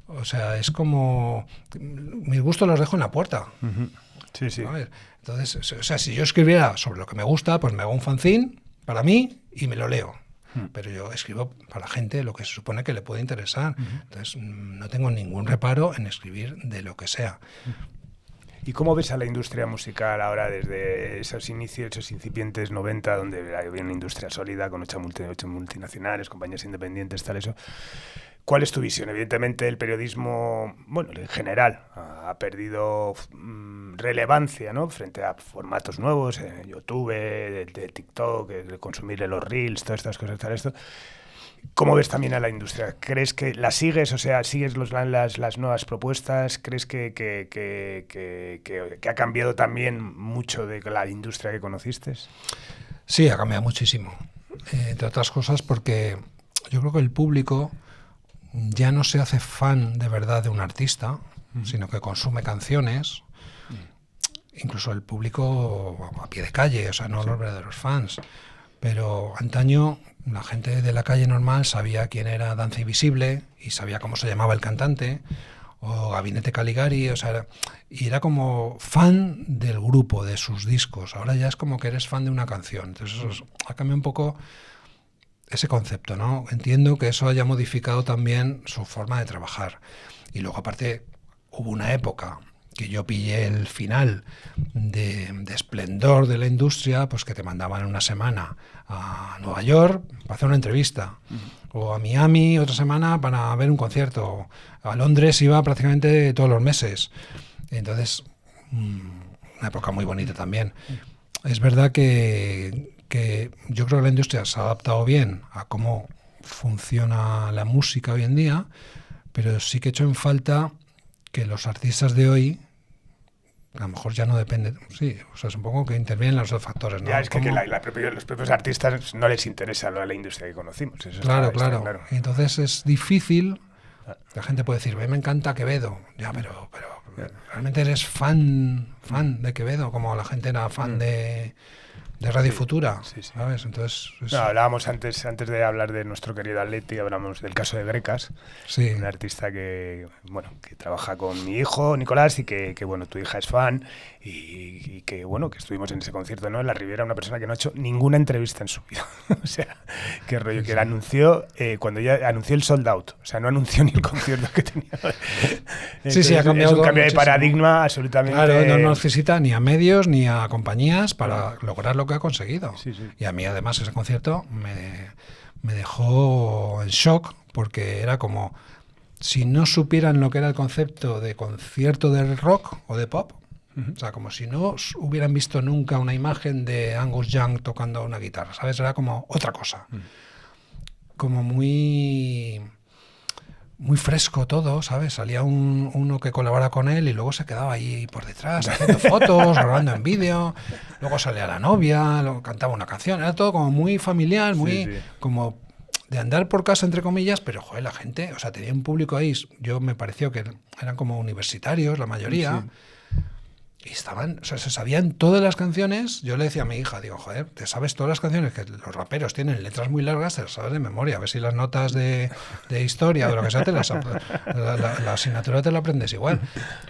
O sea, es como... Mis gustos los dejo en la puerta. Uh-huh. Sí. A ver, entonces, o sea, si yo escribiera sobre lo que me gusta, pues me hago un fanzine para mí y me lo leo. Pero yo escribo para la gente lo que se supone que le puede interesar. Entonces, no tengo ningún reparo en escribir de lo que sea. ¿Y cómo ves a la industria musical ahora desde esos inicios, esos incipientes 90, donde había una industria sólida con 8 multinacionales, compañías independientes, tal eso? ¿Cuál es tu visión? Evidentemente el periodismo, bueno, en general, ha perdido relevancia, ¿no? Frente a formatos nuevos, YouTube, de TikTok, de consumir los Reels, todas estas cosas, tal esto. ¿Cómo ves también a la industria? ¿Crees que la sigues? O sea, ¿sigues las nuevas propuestas? ¿Crees que ha cambiado también mucho de la industria que conociste? Sí, ha cambiado muchísimo. Entre otras cosas porque yo creo que el público ya no se hace fan de verdad de un artista, sino que consume canciones, incluso el público a pie de calle, o sea, no los verdaderos fans. Pero antaño la gente de la calle normal sabía quién era Danza Invisible y sabía cómo se llamaba el cantante, o Gabinete Caligari, o sea, y era como fan del grupo, de sus discos. Ahora ya es como que eres fan de una canción. Entonces eso ha cambiado un poco ese concepto, ¿no? Entiendo que eso haya modificado también su forma de trabajar. Y luego, aparte, hubo una época que yo pillé el final de esplendor de la industria, pues que te mandaban una semana a Nueva York para hacer una entrevista, o a Miami otra semana para ver un concierto. A Londres iba prácticamente todos los meses. Entonces, una época muy bonita también. Es verdad que yo creo que la industria se ha adaptado bien a cómo funciona la música hoy en día, pero sí que he hecho en falta que los artistas de hoy, a lo mejor ya no depende, sí, o sea, supongo que intervienen los dos factores, ¿no? Ya, es que los propios artistas no les interesa la industria que conocimos. Eso claro. Está claro. Entonces es difícil, la gente puede decir, me encanta Quevedo, ya, pero realmente eres fan de Quevedo, como la gente era fan de Radio Futura, ¿sabes? Entonces hablábamos antes de hablar de nuestro querido Atleti, hablamos del caso de Grecas, un artista que trabaja con mi hijo Nicolás y que bueno, tu hija es fan y que bueno, que estuvimos en ese concierto, ¿no? En la Riviera, una persona que no ha hecho ninguna entrevista en su vida. O sea, qué rollo, que la anunció cuando ya anunció el sold out, o sea, no anunció ni el concierto que tenía. Entonces, ha cambiado. Es un cambio de paradigma absolutamente. Claro, no necesita ni a medios ni a compañías para lograr lo que ha conseguido. Sí. Y a mí además ese concierto me dejó en shock, porque era como si no supieran lo que era el concepto de concierto de rock o de pop. O sea, como si no hubieran visto nunca una imagen de Angus Young tocando una guitarra, ¿sabes? Era como otra cosa. Como muy fresco todo, ¿sabes? Salía uno que colabora con él y luego se quedaba ahí por detrás haciendo fotos, grabando en vídeo. Luego salía la novia, cantaba una canción. Era todo como muy familiar, muy como de andar por casa, entre comillas, pero, joder, la gente, o sea, tenía un público ahí. Yo me pareció que eran como universitarios, la mayoría. Sí. Y estaban, o sea, se sabían todas las canciones. Yo le decía a mi hija, digo, joder, te sabes todas las canciones, que los raperos tienen letras muy largas, te las sabes de memoria. A ver si las notas de historia o de lo que sea, la asignatura te la aprendes igual.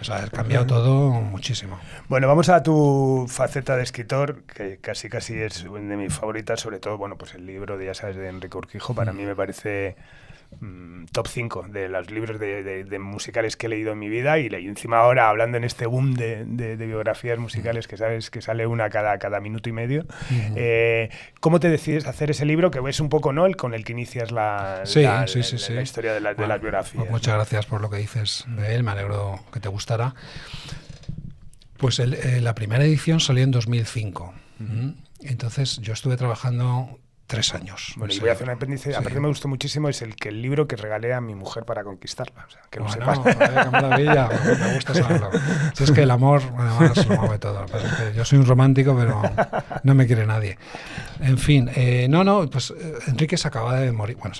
O sea, ha cambiado todo muchísimo. Bueno, vamos a tu faceta de escritor, que casi es de mis favoritas, sobre todo, bueno, pues el libro, ya sabes, de Enrique Urquijo, para mí me parece top 5 de los libros de musicales que he leído en mi vida, y encima ahora hablando en este boom de biografías musicales que sabes que sale una cada minuto y medio. ¿Cómo te decides hacer ese libro que es un poco, ¿no?, el con el que inicias la historia de las biografías? Pues muchas gracias por lo que dices de él, me alegro que te gustara. Pues la primera edición salió en 2005. Entonces yo estuve trabajando 3 años. Bueno, y voy a hacer un apéndice. Sí. Aparte me gustó muchísimo, es el libro que regalé a mi mujer para conquistarla. O sea, que lo sepas. Qué maravilla. Me gusta saberlo. Si es que el amor, además, lo mueve todo. Pues es que yo soy un romántico, pero no me quiere nadie. En fin, pues Enrique se acaba de morir. Bueno,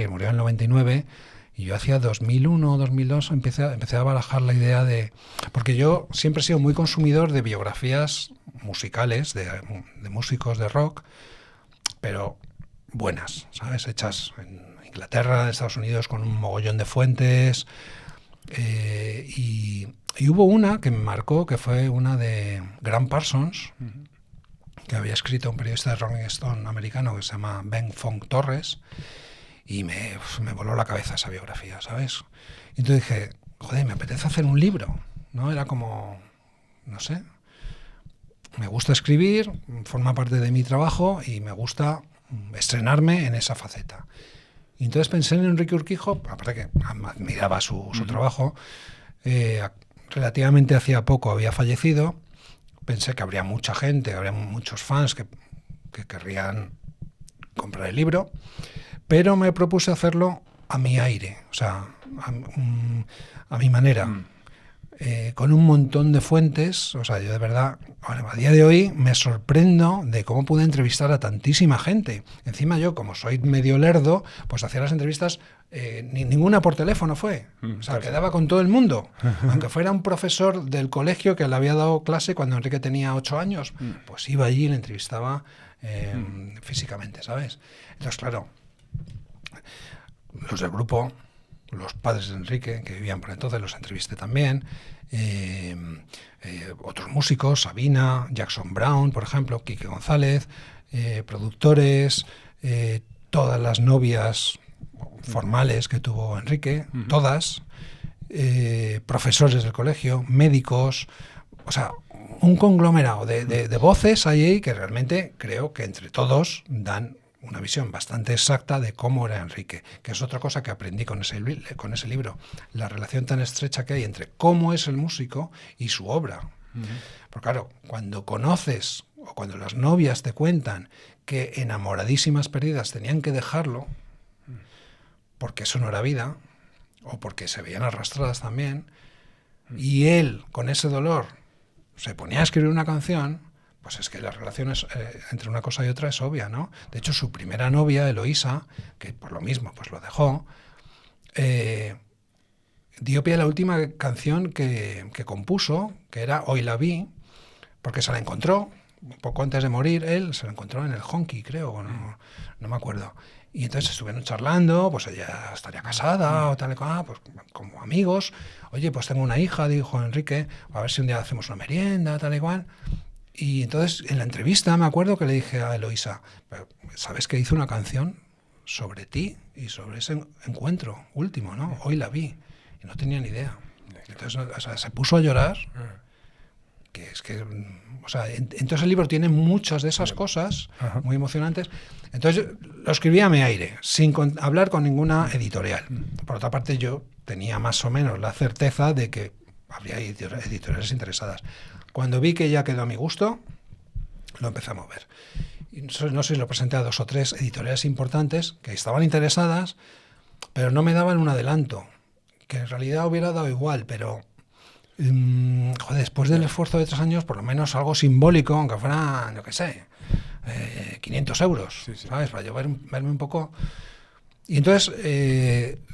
murió en el 99. Y yo hacia 2001 o 2002 empecé a barajar la idea de... Porque yo siempre he sido muy consumidor de biografías musicales, de músicos de rock, pero buenas, ¿sabes? Hechas en Inglaterra, en Estados Unidos, con un mogollón de fuentes. Y hubo una que me marcó, que fue una de Graham Parsons, que había escrito un periodista de Rolling Stone americano que se llama Ben Fong Torres, y me voló la cabeza esa biografía, ¿sabes? Y entonces dije, joder, me apetece hacer un libro, ¿no? Era como, no sé... Me gusta escribir, forma parte de mi trabajo y me gusta estrenarme en esa faceta. Y entonces pensé en Enrique Urquijo, aparte que admiraba su trabajo, relativamente hacía poco había fallecido, pensé que habría mucha gente, habría muchos fans que querrían comprar el libro, pero me propuse hacerlo a mi aire, o sea, a mi manera. Con un montón de fuentes. O sea, yo de verdad, a día de hoy me sorprendo de cómo pude entrevistar a tantísima gente. Encima yo, como soy medio lerdo, pues hacía las entrevistas, ninguna por teléfono fue. O sea, quedaba con todo el mundo. Aunque fuera un profesor del colegio que le había dado clase cuando Enrique tenía 8 años, pues iba allí y le entrevistaba físicamente, ¿sabes? Entonces, claro, los del grupo... Los padres de Enrique, que vivían por entonces, los entrevisté también. Otros músicos, Sabina, Jackson Brown, por ejemplo, Quique González, productores, todas las novias formales que tuvo Enrique, todas, profesores del colegio, médicos, o sea, un conglomerado de voces ahí que realmente creo que entre todos dan una visión bastante exacta de cómo era Enrique, que es otra cosa que aprendí con ese libro, la relación tan estrecha que hay entre cómo es el músico y su obra. Porque claro, cuando conoces o cuando las novias te cuentan que enamoradísimas perdidas tenían que dejarlo porque eso no era vida o porque se veían arrastradas también, y él con ese dolor se ponía a escribir una canción, pues es que las relaciones entre una cosa y otra es obvia, ¿no? De hecho, su primera novia, Eloísa, que por lo mismo pues lo dejó, dio pie a la última canción que compuso, que era Hoy la vi, porque se la encontró, un poco antes de morir, él se la encontró en el Honky, creo, no me acuerdo. Y entonces estuvieron charlando, pues ella estaría casada o tal y cual, pues como amigos. Oye, pues tengo una hija, dijo Enrique, a ver si un día hacemos una merienda, tal y cual. Y entonces en la entrevista me acuerdo que le dije a Eloísa, ¿sabes que hice una canción sobre ti y sobre ese encuentro último, ¿no? Hoy la vi y no tenía ni idea. Entonces, o sea, se puso a llorar, que es que, o sea, entonces el libro tiene muchas de esas cosas muy emocionantes. Entonces lo escribí a mi aire, sin hablar con ninguna editorial. Por otra parte, yo tenía más o menos la certeza de que habría editoriales interesadas. Cuando vi que ya quedó a mi gusto, lo empecé a mover. Y no sé si lo presenté a 2 o 3 editoriales importantes que estaban interesadas, pero no me daban un adelanto, que en realidad hubiera dado igual, pero después del esfuerzo de 3 años, por lo menos algo simbólico, aunque fuera, yo qué sé, 500 euros, ¿sabes? Para yo verme un poco... Y entonces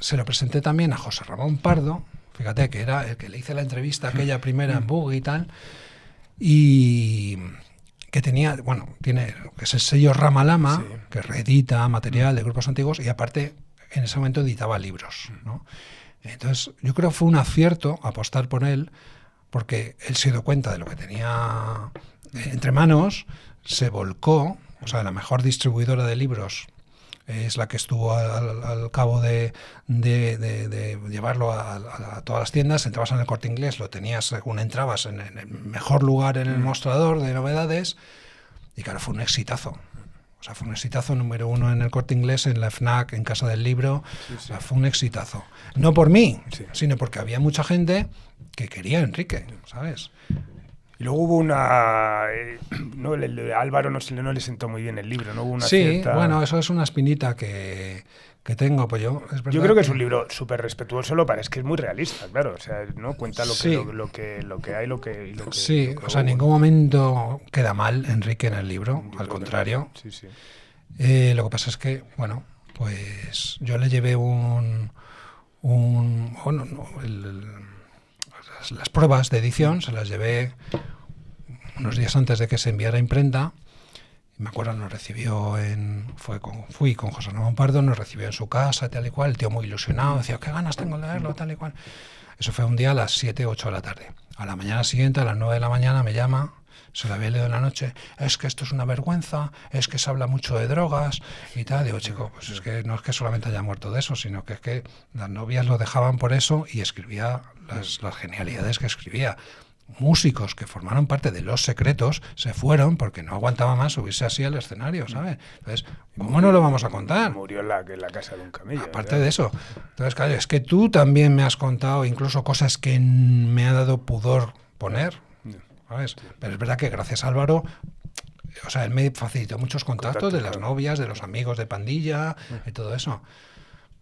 se lo presenté también a José Ramón Pardo, fíjate, que era el que le hice la entrevista aquella primera en Bug y tal, y que tenía, bueno, tiene, que es el sello Ramalama, que reedita material de grupos antiguos y aparte en ese momento editaba libros, ¿no? Entonces yo creo que fue un acierto apostar por él, porque él se dio cuenta de lo que tenía entre manos, se volcó, o sea, la mejor distribuidora de libros es la que estuvo al cabo de llevarlo a todas las tiendas. Entrabas en el Corte Inglés, lo tenías según entrabas en el mejor lugar en el mostrador de novedades, y claro, fue un exitazo. O sea, fue un exitazo número 1 en el Corte Inglés, en la FNAC, en Casa del Libro. Sí. O sea, fue un exitazo. No por mí, Sí. sino porque había mucha gente que quería a Enrique, ¿sabes? Y luego hubo una... no, el de Álvaro no le sentó muy bien el libro, ¿no? Hubo una Sí, cierta... bueno, eso es una espinita que tengo. Pues yo creo que es un libro súper respetuoso, lo para es que es muy realista, claro. O sea, ¿no? Cuenta lo que, sí. lo que hay, lo que Sí, lo que o sea, en hubo, ningún ¿no? momento queda mal Enrique en el libro, Yo al creo contrario. que sí. Lo que pasa es que, bueno, pues yo le llevé las pruebas de edición, se las llevé unos días antes de que se enviara a imprenta. Me acuerdo, nos recibió fui con José Ramón Pardo, nos recibió en su casa, tal y cual, el tío muy ilusionado, decía, qué ganas tengo de leerlo, tal y cual. Eso fue un día a las 7, 8 de la tarde. A la mañana siguiente, a las 9 de la mañana, me llama, se lo había leído en la noche, es que esto es una vergüenza, es que se habla mucho de drogas y tal. Digo, chico, pues es que no es que solamente haya muerto de eso, sino que es que las novias lo dejaban por eso y escribía las genialidades que escribía. Músicos que formaron parte de Los Secretos se fueron porque no aguantaba más subirse así al escenario, ¿sabes? Entonces, ¿cómo no lo vamos a contar? Murió en la casa de un camello. Aparte de eso. Entonces, claro, es que tú también me has contado incluso cosas que me ha dado pudor poner, ¿sabes? Pero es verdad que gracias a Álvaro, o sea, él me facilitó muchos contactos de las novias, de los amigos de pandilla y todo eso.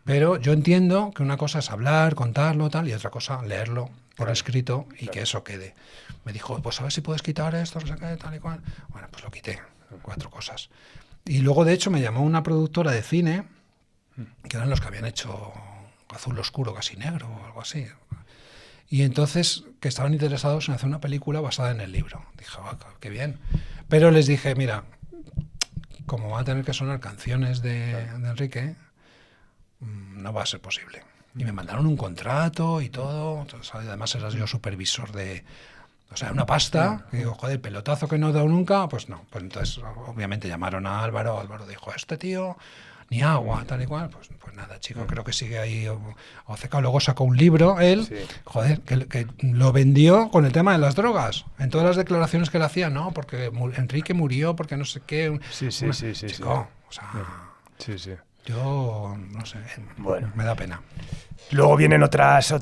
Pero yo entiendo que una cosa es hablar, contarlo, tal, y otra cosa leerlo por escrito y que eso quede. Me dijo, pues a ver si puedes quitar esto, no sé qué, tal y cual. Bueno, pues lo quité, 4 cosas. Y luego, de hecho, me llamó una productora de cine, que eran los que habían hecho Azul Oscuro, casi negro o algo así. Y entonces, que estaban interesados en hacer una película basada en el libro. Dije, qué bien. Pero les dije, mira, como van a tener que sonar canciones de Enrique, no va a ser posible. Y me mandaron un contrato y todo. Entonces, además era yo supervisor de... O sea, una pasta. Que digo, joder, pelotazo que no he dado nunca. Pues no. Pues entonces, obviamente, llamaron a Álvaro. Álvaro dijo, este tío, ni agua, tal y cual. Pues nada, chico, creo que sigue ahí obcecado. Luego sacó un libro, él, joder, que lo vendió con el tema de las drogas. En todas las declaraciones que él hacía, no, porque Enrique murió, porque no sé qué. Sí. Chico, o sea... Sí. Yo, no sé, bueno, me da pena. Luego vienen otras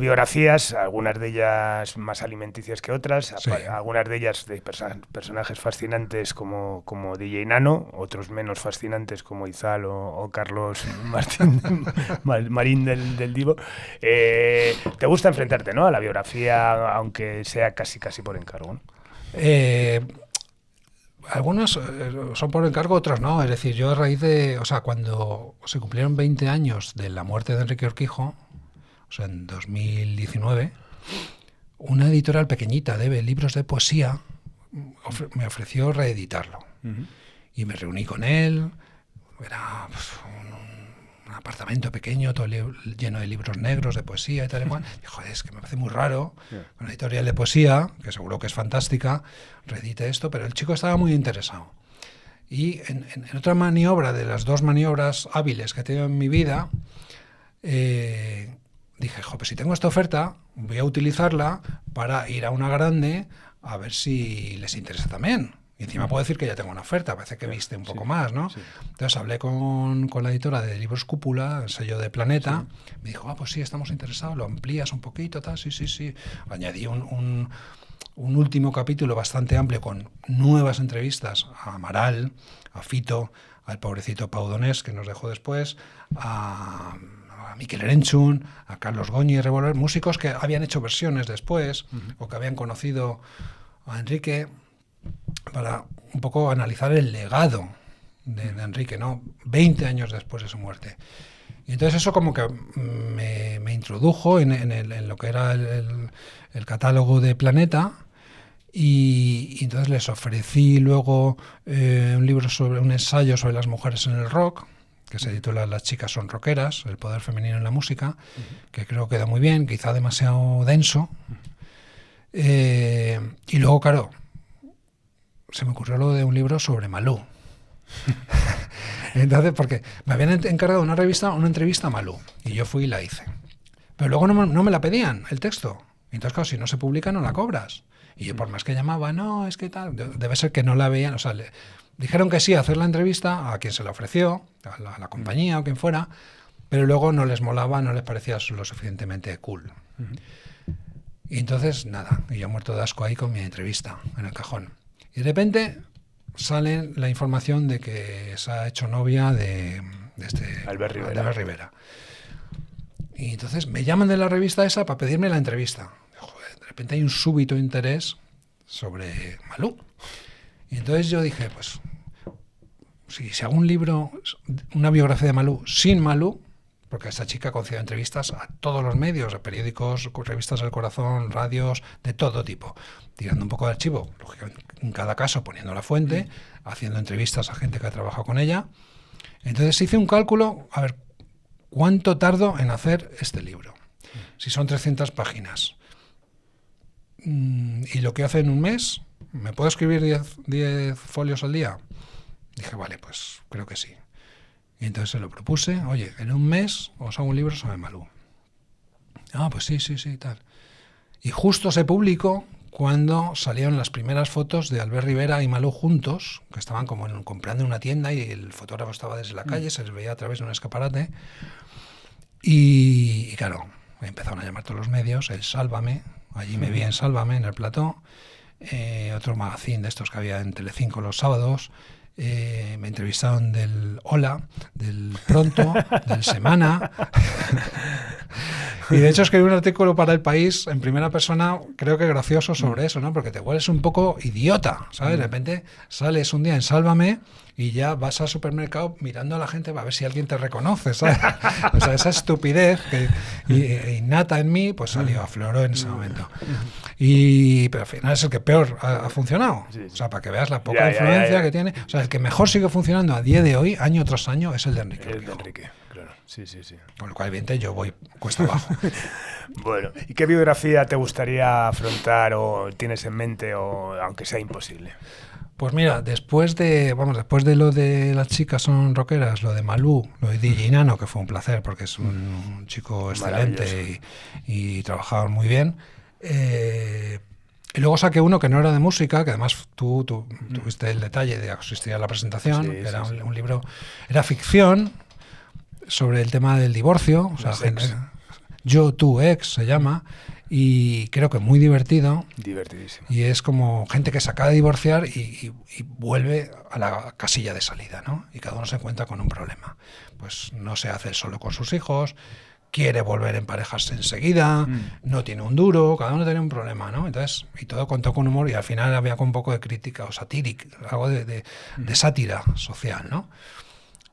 biografías, algunas de ellas más alimenticias que otras, Sí. algunas de ellas de personajes fascinantes como DJ Nano, otros menos fascinantes como Izal o Carlos Marín del Divo. Te gusta enfrentarte, ¿no?, a la biografía, aunque sea casi por encargo, ¿no? Algunos son por encargo, otros no. Es decir, yo a raíz de... O sea, cuando se cumplieron 20 años de la muerte de Enrique Urquijo, o sea, en 2019, una editorial pequeñita de libros de poesía me ofreció reeditarlo. Uh-huh. Y me reuní con él. Era un apartamento pequeño, todo lleno de libros negros de poesía y tal y cual. Y joder, es que me parece muy raro una editorial de poesía, que seguro que es fantástica, reedite esto, pero el chico estaba muy interesado. Y en otra maniobra, de las 2 maniobras hábiles que he tenido en mi vida, dije, pues si tengo esta oferta, voy a utilizarla para ir a una grande a ver si les interesa también. Y encima puedo decir que ya tengo una oferta, parece que viste un poco más, ¿no? Sí. Entonces hablé con la editora de Libros Cúpula, el sello de Planeta, me dijo, pues sí, estamos interesados, lo amplías un poquito, tal, sí. Añadí un último capítulo bastante amplio con nuevas entrevistas a Amaral, a Fito, al pobrecito Pau Donés, que nos dejó después, a Mikel Erenchun, a Carlos Goñi y Revolver, músicos que habían hecho versiones después, o que habían conocido a Enrique, para un poco analizar el legado de Enrique, ¿no? 20 años después de su muerte. Y entonces eso como que me introdujo en lo que era el catálogo de Planeta, y entonces les ofrecí luego un ensayo sobre las mujeres en el rock, que se titula Las chicas son rockeras, el poder femenino en la música, que creo que queda muy bien, quizá demasiado denso. Y luego, claro, se me ocurrió lo de un libro sobre Malú. Entonces, porque me habían encargado una entrevista a Malú, y yo fui y la hice. Pero luego no me la pedían, el texto. Entonces, claro, si no se publica, no la cobras. Y yo, por más que llamaba, no, es que tal, debe ser que no la veían. O sea, dijeron que sí a hacer la entrevista a quien se la ofreció, a la compañía o quien fuera, pero luego no les molaba, no les parecía lo suficientemente cool. Y entonces, nada, y yo muerto de asco ahí con mi entrevista en el cajón. Y de repente sale la información de que se ha hecho novia de Albert Rivera. Y entonces me llaman de la revista esa para pedirme la entrevista. Joder, de repente hay un súbito interés sobre Malú. Y entonces yo dije, pues, si hago un libro, una biografía de Malú sin Malú, porque esta chica concedió entrevistas a todos los medios, a periódicos, revistas del corazón, radios, de todo tipo, tirando un poco de archivo, lógicamente, en cada caso poniendo la fuente, haciendo entrevistas a gente que ha trabajado con ella. Entonces hice un cálculo, a ver, ¿cuánto tardo en hacer este libro? Si son 300 páginas. Y lo que hace en un mes, ¿me puedo escribir 10 folios al día? Dije, vale, pues creo que sí. Y entonces se lo propuse, oye, en un mes os hago un libro sobre Malú. Ah, pues sí, tal. Y justo se publicó cuando salieron las primeras fotos de Albert Rivera y Malú juntos, que estaban como comprando en una tienda y el fotógrafo estaba desde la calle, se les veía a través de un escaparate. Y claro, me empezaron a llamar todos los medios, el Sálvame, allí me vi en Sálvame, en el plató, otro magazine de estos que había en Telecinco los sábados. Me entrevistaron del Hola, del Pronto, del Semana. Y de hecho escribí un artículo para El País en primera persona, creo que gracioso, sobre eso, ¿no? Porque te vuelves un poco idiota, ¿sabes? De repente sales un día en Sálvame y ya vas al supermercado mirando a la gente para ver si alguien te reconoce, ¿sabes? O sea, esa estupidez innata en mí, pues afloró en ese momento. Pero al final es el que peor ha funcionado. Sí. O sea, para que veas la poca influencia que tiene. O sea, el que mejor sigue funcionando a día de hoy, año tras año, es el de Enrique. El de Enrique, claro. Sí. Con lo cual, evidentemente, yo voy cuesta abajo. Bueno, ¿y qué biografía te gustaría afrontar o tienes en mente, o aunque sea imposible? Pues mira, después de lo de Las chicas son rockeras, lo de Malú, lo de DJ Nano, que fue un placer porque es un chico excelente y trabajaba muy bien. Y luego saqué uno que no era de música, que además tú tuviste el detalle de asistir a la presentación, que era un libro, era ficción sobre el tema del divorcio, o sea, Yo, tú, ex se llama, y creo que muy divertido. Divertidísimo. Y es como gente que se acaba de divorciar y vuelve a la casilla de salida, ¿no? Y cada uno se encuentra con un problema. Pues no se hace solo con sus hijos, quiere volver a emparejarse enseguida, no tiene un duro, cada uno tiene un problema, ¿no? Entonces, y todo contó con humor y al final había con un poco de crítica o satírica, algo de sátira social, ¿no?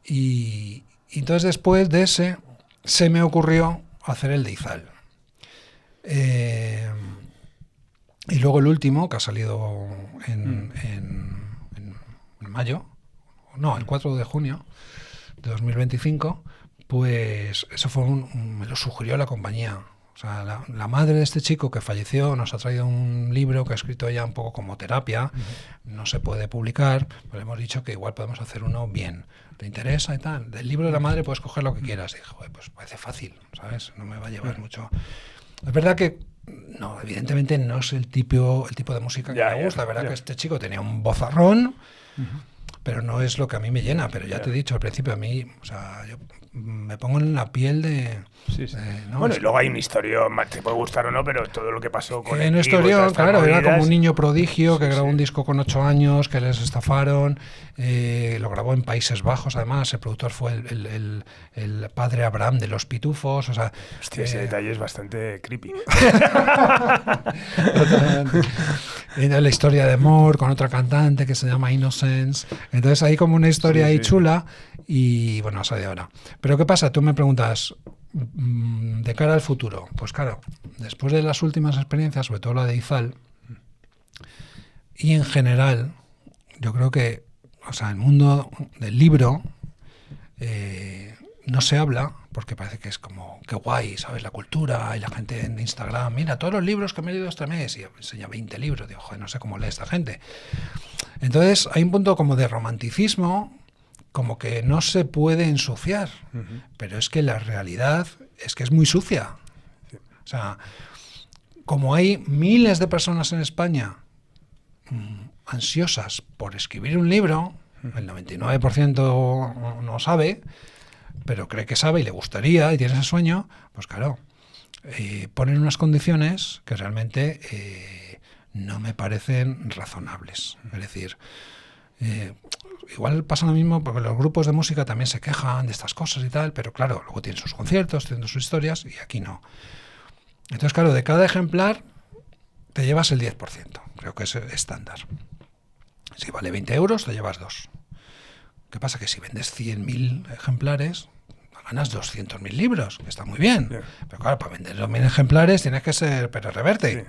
Y entonces después de ese se me ocurrió hacer el de Izal. Y luego el último, que ha salido en mayo, no, el 4 de junio de 2025, pues eso me lo sugirió la compañía. O sea, la madre de este chico que falleció nos ha traído un libro que ha escrito ella un poco como terapia, no se puede publicar, pero hemos dicho que igual podemos hacer uno bien. ¿Te interesa y tal? Del libro de la madre puedes coger lo que quieras. Y dije, pues parece fácil, ¿sabes? No me va a llevar mucho. Es verdad que no, evidentemente no es el tipo de música que me gusta. Es verdad que este chico tenía un vozarrón, pero no es lo que a mí me llena. Pero ya te he dicho al principio, a mí, o sea, yo me pongo en la piel de... ¿no? Bueno, y luego hay un historión, te puede gustar o no, pero todo lo que pasó con él. Un historión, claro, era como un niño prodigio que grabó un disco con 8 años, que les estafaron, lo grabó en Países Bajos, además, el productor fue el padre Abraham de Los Pitufos, o sea... Hostia, ese detalle es bastante creepy. La historia de amor con otra cantante que se llama Innocence, entonces hay como una historia ahí chula y bueno, esa de ahora. Pero ¿qué pasa? Tú me preguntas, de cara al futuro, pues claro, después de las últimas experiencias, sobre todo la de Izal, y en general, yo creo que, o sea, el mundo del libro no se habla, porque parece que es como, qué guay, ¿sabes? La cultura y la gente en Instagram, mira, todos los libros que me he leído este mes, y enseña 20 libros, digo, joder, no sé cómo lee esta gente. Entonces, hay un punto como de romanticismo como que no se puede ensuciar, pero es que la realidad es que es muy sucia. Sí. O sea, como hay miles de personas en España ansiosas por escribir un libro, el 99% no sabe, pero cree que sabe y le gustaría y tiene ese sueño, pues claro, ponen unas condiciones que realmente no me parecen razonables. Es decir, igual pasa lo mismo porque los grupos de música también se quejan de estas cosas y tal, pero claro, luego tienen sus conciertos, tienen sus historias y aquí no. Entonces, claro, de cada ejemplar te llevas el 10%, creo que es estándar. Si vale 20 euros, te llevas 2. ¿Qué pasa? Que si vendes 100.000 ejemplares, ganas 200.000 libros, que está muy bien. Yeah. Pero claro, para vender 2.000 ejemplares tienes que ser Pérez Reverte. Sí.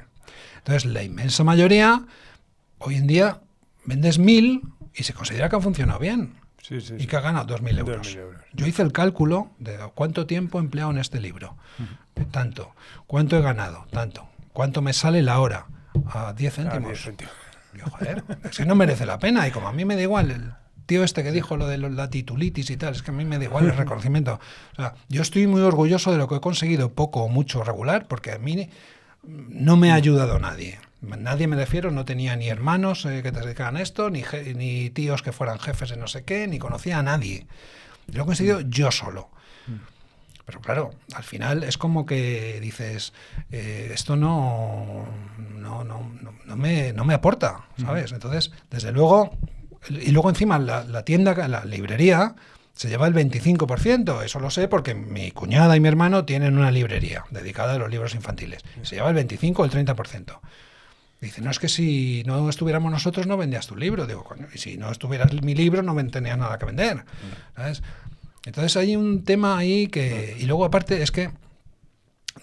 Entonces, la inmensa mayoría, hoy en día, vendes 1.000 y se considera que ha funcionado bien. Y que ha ganado 2.000 euros. Yo hice el cálculo de cuánto tiempo he empleado en este libro. Tanto. ¿Cuánto he ganado? Tanto. ¿Cuánto me sale la hora? A 10 céntimos. 10 céntimos. Yo, joder, es que no merece la pena. Y como a mí me da igual el tío este que dijo lo de la titulitis y tal, es que a mí me da igual el reconocimiento. O sea, yo estoy muy orgulloso de lo que he conseguido, poco o mucho regular, porque a mí no me ha ayudado nadie. Nadie, me refiero, no tenía ni hermanos que te dedicaran a esto, ni tíos que fueran jefes de no sé qué, ni conocía a nadie. Lo he conseguido yo solo. Pero claro, al final es como que dices, esto no me aporta, ¿sabes? Entonces, desde luego, y luego encima la tienda, la librería, se lleva el 25%, eso lo sé porque mi cuñada y mi hermano tienen una librería dedicada a los libros infantiles. Se lleva el 25 o el 30%. Dice, no, es que si no estuviéramos nosotros no vendías tu libro. Digo, coño, y si no estuvieras mi libro no tenía nada que vender, ¿sabes? Entonces hay un tema ahí que... Y luego aparte es que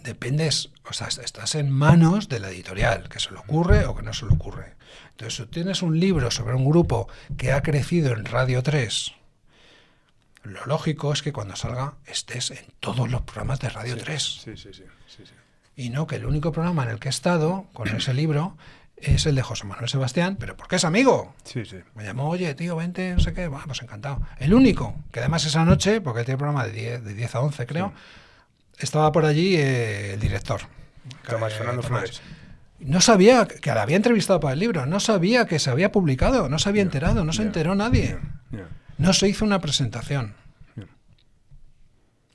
dependes, o sea, estás en manos de la editorial, que se le ocurre o que no se le ocurre. Entonces, si tienes un libro sobre un grupo que ha crecido en Radio 3, lo lógico es que cuando salga estés en todos los programas de Radio 3. Sí. Y no que el único programa en el que he estado con ese libro es el de José Manuel Sebastián, pero porque es amigo. Sí. Me llamó, oye, tío, vente, no sé qué. Bueno, pues encantado. El único, que además esa noche, porque él tiene programa de 10 a 11, creo, estaba por allí el director. Tomás Fernando Flores. No sabía que la había entrevistado para el libro, no sabía que se había publicado, no se había enterado, no se enteró nadie. No se hizo una presentación.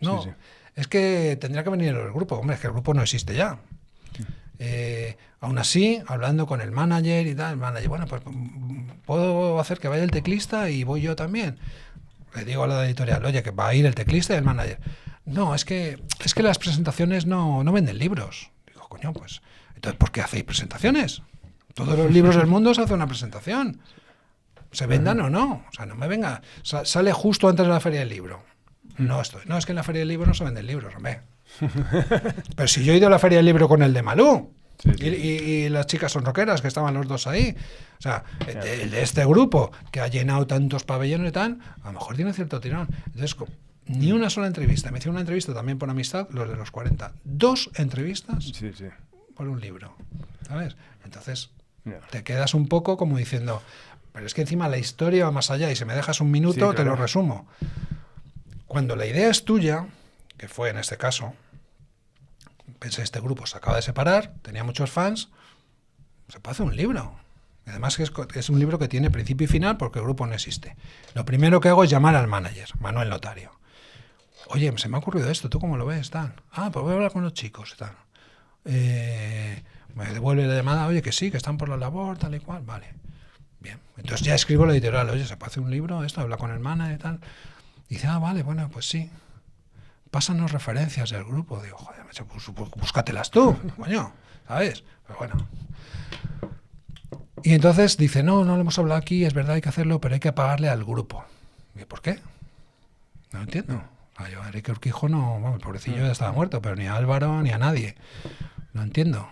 No. Sí. Es que tendría que venir el grupo. Hombre, es que el grupo no existe ya. Aún así, hablando con el manager y tal, el manager, bueno, pues puedo hacer que vaya el teclista y voy yo también. Le digo a la editorial, oye, que va a ir el teclista y el manager. No, es que las presentaciones no venden libros. Digo, coño, pues, entonces, ¿por qué hacéis presentaciones? Todos los libros del mundo se hace una presentación. Se vendan o no. O sea, no me venga. Sale justo antes de la Feria del Libro. No, es que en la Feria del Libro no se venden libros, hombre. Pero si yo he ido a la Feria del Libro con el de Malú, y las chicas son rockeras, que estaban los dos ahí. O sea, el de este grupo, que ha llenado tantos pabellones y tal, a lo mejor tiene cierto tirón. Entonces, ni una sola entrevista. Me hicieron una entrevista también por amistad, los de los 40. 2 entrevistas por un libro, ¿sabes? Entonces, te quedas un poco como diciendo, pero es que encima la historia va más allá, y si me dejas un minuto, claro, te lo resumo. Cuando la idea es tuya, que fue en este caso, pensé, este grupo se acaba de separar, tenía muchos fans, se puede hacer un libro. Además es un libro que tiene principio y final porque el grupo no existe. Lo primero que hago es llamar al manager, Manuel Notario. Oye, se me ha ocurrido esto, ¿tú cómo lo ves? Tal. Ah, pues voy a hablar con los chicos. Tal. Me devuelve la llamada, oye, que sí, que están por la labor, tal y cual. Vale, bien. Entonces ya escribo a la editorial, oye, ¿se puede hacer un libro? Esto, habla con el manager y tal. Dice, vale, bueno, pues sí. Pásanos referencias del grupo. Digo, joder, búscatelas tú, coño, ¿sabes? Pero bueno. Y entonces dice, no lo hemos hablado aquí, es verdad, hay que hacerlo, pero hay que pagarle al grupo. Digo, ¿por qué? No lo entiendo. Yo a Enrique Urquijo no, el pobrecillo ya estaba muerto, pero ni a Álvaro ni a nadie. No entiendo.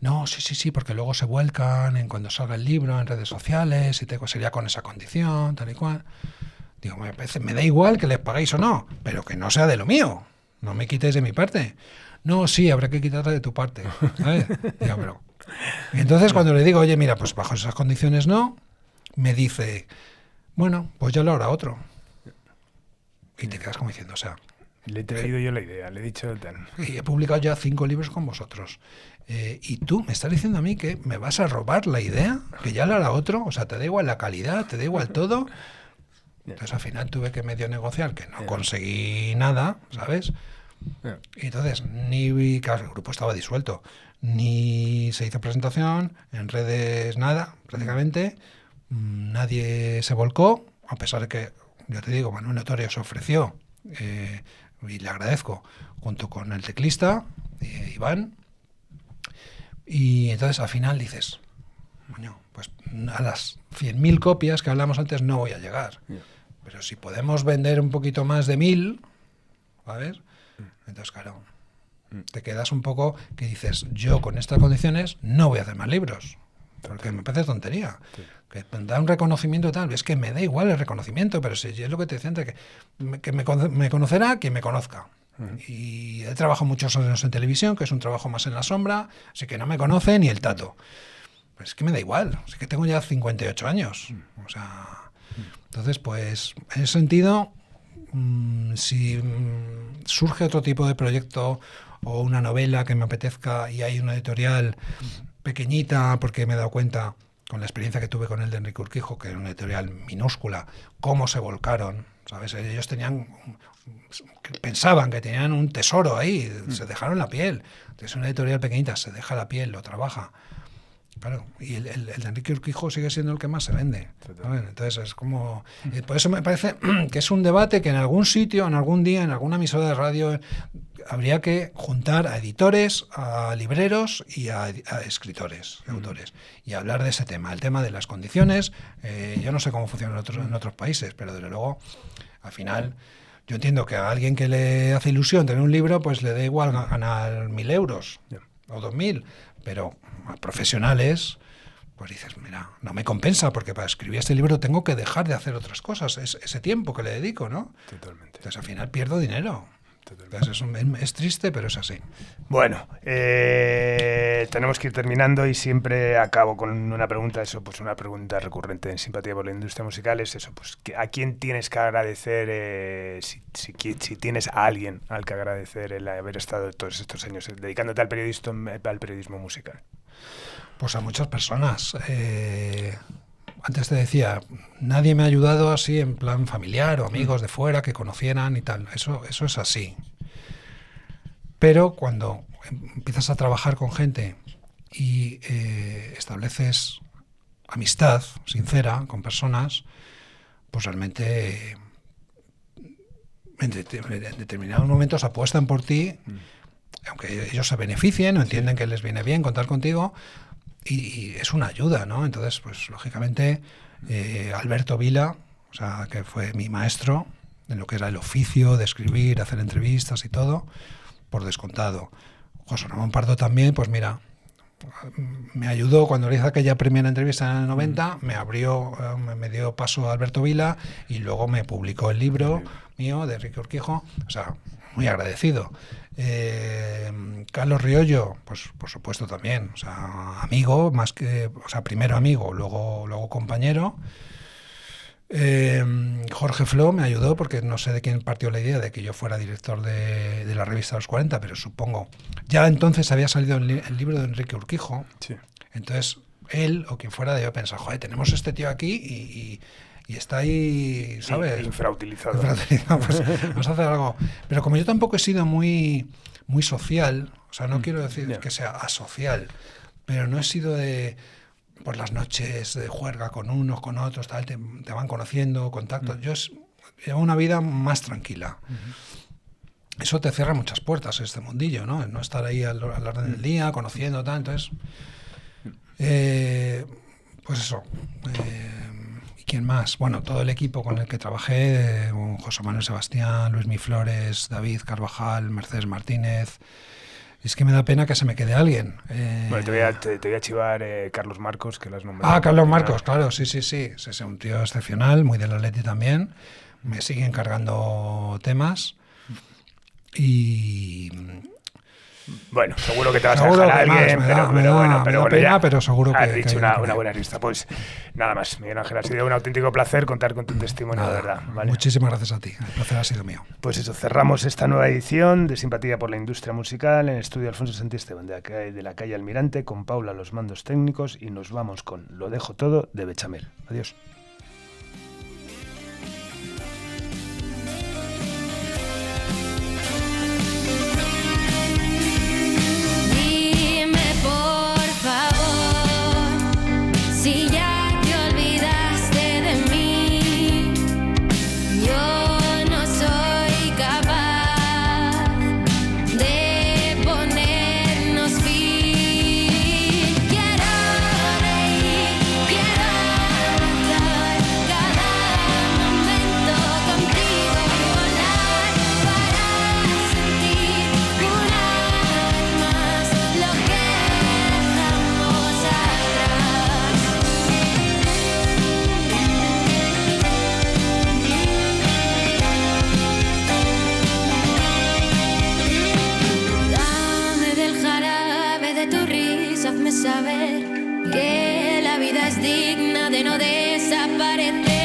No, sí, porque luego se vuelcan en cuando salga el libro en redes sociales y sería con esa condición, tal y cual. Digo, me da igual que les pagáis o no, pero que no sea de lo mío. No me quitéis de mi parte. No, sí, habrá que quitarle de tu parte. ¿Sabes? Digo, pero... Y entonces cuando le digo, oye, mira, pues bajo esas condiciones no, me dice, bueno, pues ya lo hará otro. Y te quedas como diciendo, o sea... Le he traído yo la idea, le he dicho tal. Y he publicado ya 5 libros con vosotros. Y tú me estás diciendo a mí que me vas a robar la idea, que ya la hará otro, o sea, te da igual la calidad, te da igual todo. Entonces al final tuve que medio negociar, que no conseguí nada, ¿sabes? Y entonces, claro, el grupo estaba disuelto, ni se hizo presentación, en redes nada, prácticamente, nadie se volcó, a pesar de que, ya te digo, Manuel Notorio se ofreció, y le agradezco, junto con el teclista, Iván, y entonces al final dices, bueno, pues a las 100.000 copias que hablamos antes no voy a llegar, pero si podemos vender un poquito más de 1.000, ¿sabes? Entonces, claro, te quedas un poco que dices, yo con estas condiciones no voy a hacer más libros, porque me parece tontería. Que da un reconocimiento y tal, es que me da igual el reconocimiento, pero si es lo que te decía antes, que me conocerá quien me conozca. Y he trabajado muchos años en televisión, que es un trabajo más en la sombra, así que no me conoce ni el tato. Pues es que me da igual, es que tengo ya 58 años. O sea, entonces, pues, en ese sentido, si surge otro tipo de proyecto o una novela que me apetezca y hay una editorial pequeñita, porque me he dado cuenta con la experiencia que tuve con el de Enrique Urquijo, que era una editorial minúscula, cómo se volcaron, ¿sabes? Ellos pensaban que tenían un tesoro ahí, se dejaron la piel. Entonces una editorial pequeñita se deja la piel, lo trabaja. Claro, y el de Enrique Urquijo sigue siendo el que más se vende. Entonces es como... por eso me parece que es un debate que en algún sitio, en algún día, en alguna emisora de radio, habría que juntar a editores, a libreros y a escritores, autores, y hablar de ese tema, el tema de las condiciones. Yo no sé cómo funciona en otros países, pero desde luego, al final... Yo entiendo que a alguien que le hace ilusión tener un libro, pues le da igual ganar 1.000 euros o 2.000, pero a profesionales, pues dices, mira, no me compensa porque para escribir este libro tengo que dejar de hacer otras cosas, ese tiempo que le dedico, ¿no? Totalmente. Entonces al final pierdo dinero. Entonces, es triste, pero es así. Bueno, tenemos que ir terminando y siempre acabo con una pregunta, eso, pues una pregunta recurrente en Simpatía por la Industria Musical, es eso, pues ¿a quién tienes que agradecer, si tienes a alguien al que agradecer el haber estado todos estos años dedicándote al periodismo musical? Pues a muchas personas. Antes te decía, nadie me ha ayudado así en plan familiar o amigos de fuera que conocieran y tal. Eso es así. Pero cuando empiezas a trabajar con gente y estableces amistad sincera con personas, pues realmente en determinados momentos apuestan por ti, aunque ellos se beneficien o entienden que les viene bien contar contigo, y es una ayuda, ¿no? Entonces, pues lógicamente, Alberto Vila, o sea, que fue mi maestro en lo que era el oficio de escribir, hacer entrevistas y todo, por descontado. José Ramón Pardo también, pues mira, me ayudó cuando le hice aquella primera entrevista en el 90, me dio paso a Alberto Vila y luego me publicó el libro mío de Enrique Urquijo, o sea, muy agradecido. Carlos Riollo, pues por supuesto también, o sea, amigo, más que, o sea, primero amigo, luego compañero. Jorge Flo me ayudó porque no sé de quién partió la idea de que yo fuera director de la revista Los 40, pero supongo, ya entonces había salido el libro de Enrique Urquijo, sí. Entonces él o quien fuera debió pensar, joder, tenemos este tío aquí y está ahí, ¿sabes? Infrautilizado. Pues vamos a hacer algo. Pero como yo tampoco he sido muy social, o sea, no quiero decir que sea asocial, pero no he sido de por las noches de juerga con unos, con otros, tal, te van conociendo, contactos. Yo llevo una vida más tranquila. Eso te cierra muchas puertas, este mundillo, ¿no? El no estar ahí al orden del día, conociendo, tal. Entonces, pues eso. ¿Y quién más? Bueno, todo el equipo con el que trabajé, José Manuel Sebastián, Luis Mi Flores, David Carvajal, Mercedes Martínez. Es que me da pena que se me quede alguien. Bueno, te voy a chivar Carlos Marcos, que lo has nombrado. Carlos Marcos, claro, sí. Es un tío excepcional, muy del Atleti también. Me sigue encargando temas. Y Bueno, seguro que te vas Seguro a dejar a que más, alguien, me pero da bueno, pena, ya pero seguro has que dicho hay una buena lista. Pues nada más, Miguel Ángel, ha sido un auténtico placer contar con tu testimonio, de verdad. ¿Vale? Muchísimas gracias a ti, el placer ha sido mío. Pues eso, cerramos esta nueva edición de Simpatía por la Industria Musical en el estudio Alfonso Santisteban de la calle Almirante, con Paula a los mandos técnicos, y nos vamos con Lo dejo todo de Bechamel. Adiós. Si ya te olvidaste de mí, yo no soy capaz de ponernos fin. Quiero reír, quiero abrazar cada momento contigo y volar para sentir una vez más lo que dejamos atrás. Dame del jarabe de tu risa, hazme saber que la vida es digna de no desaparecer.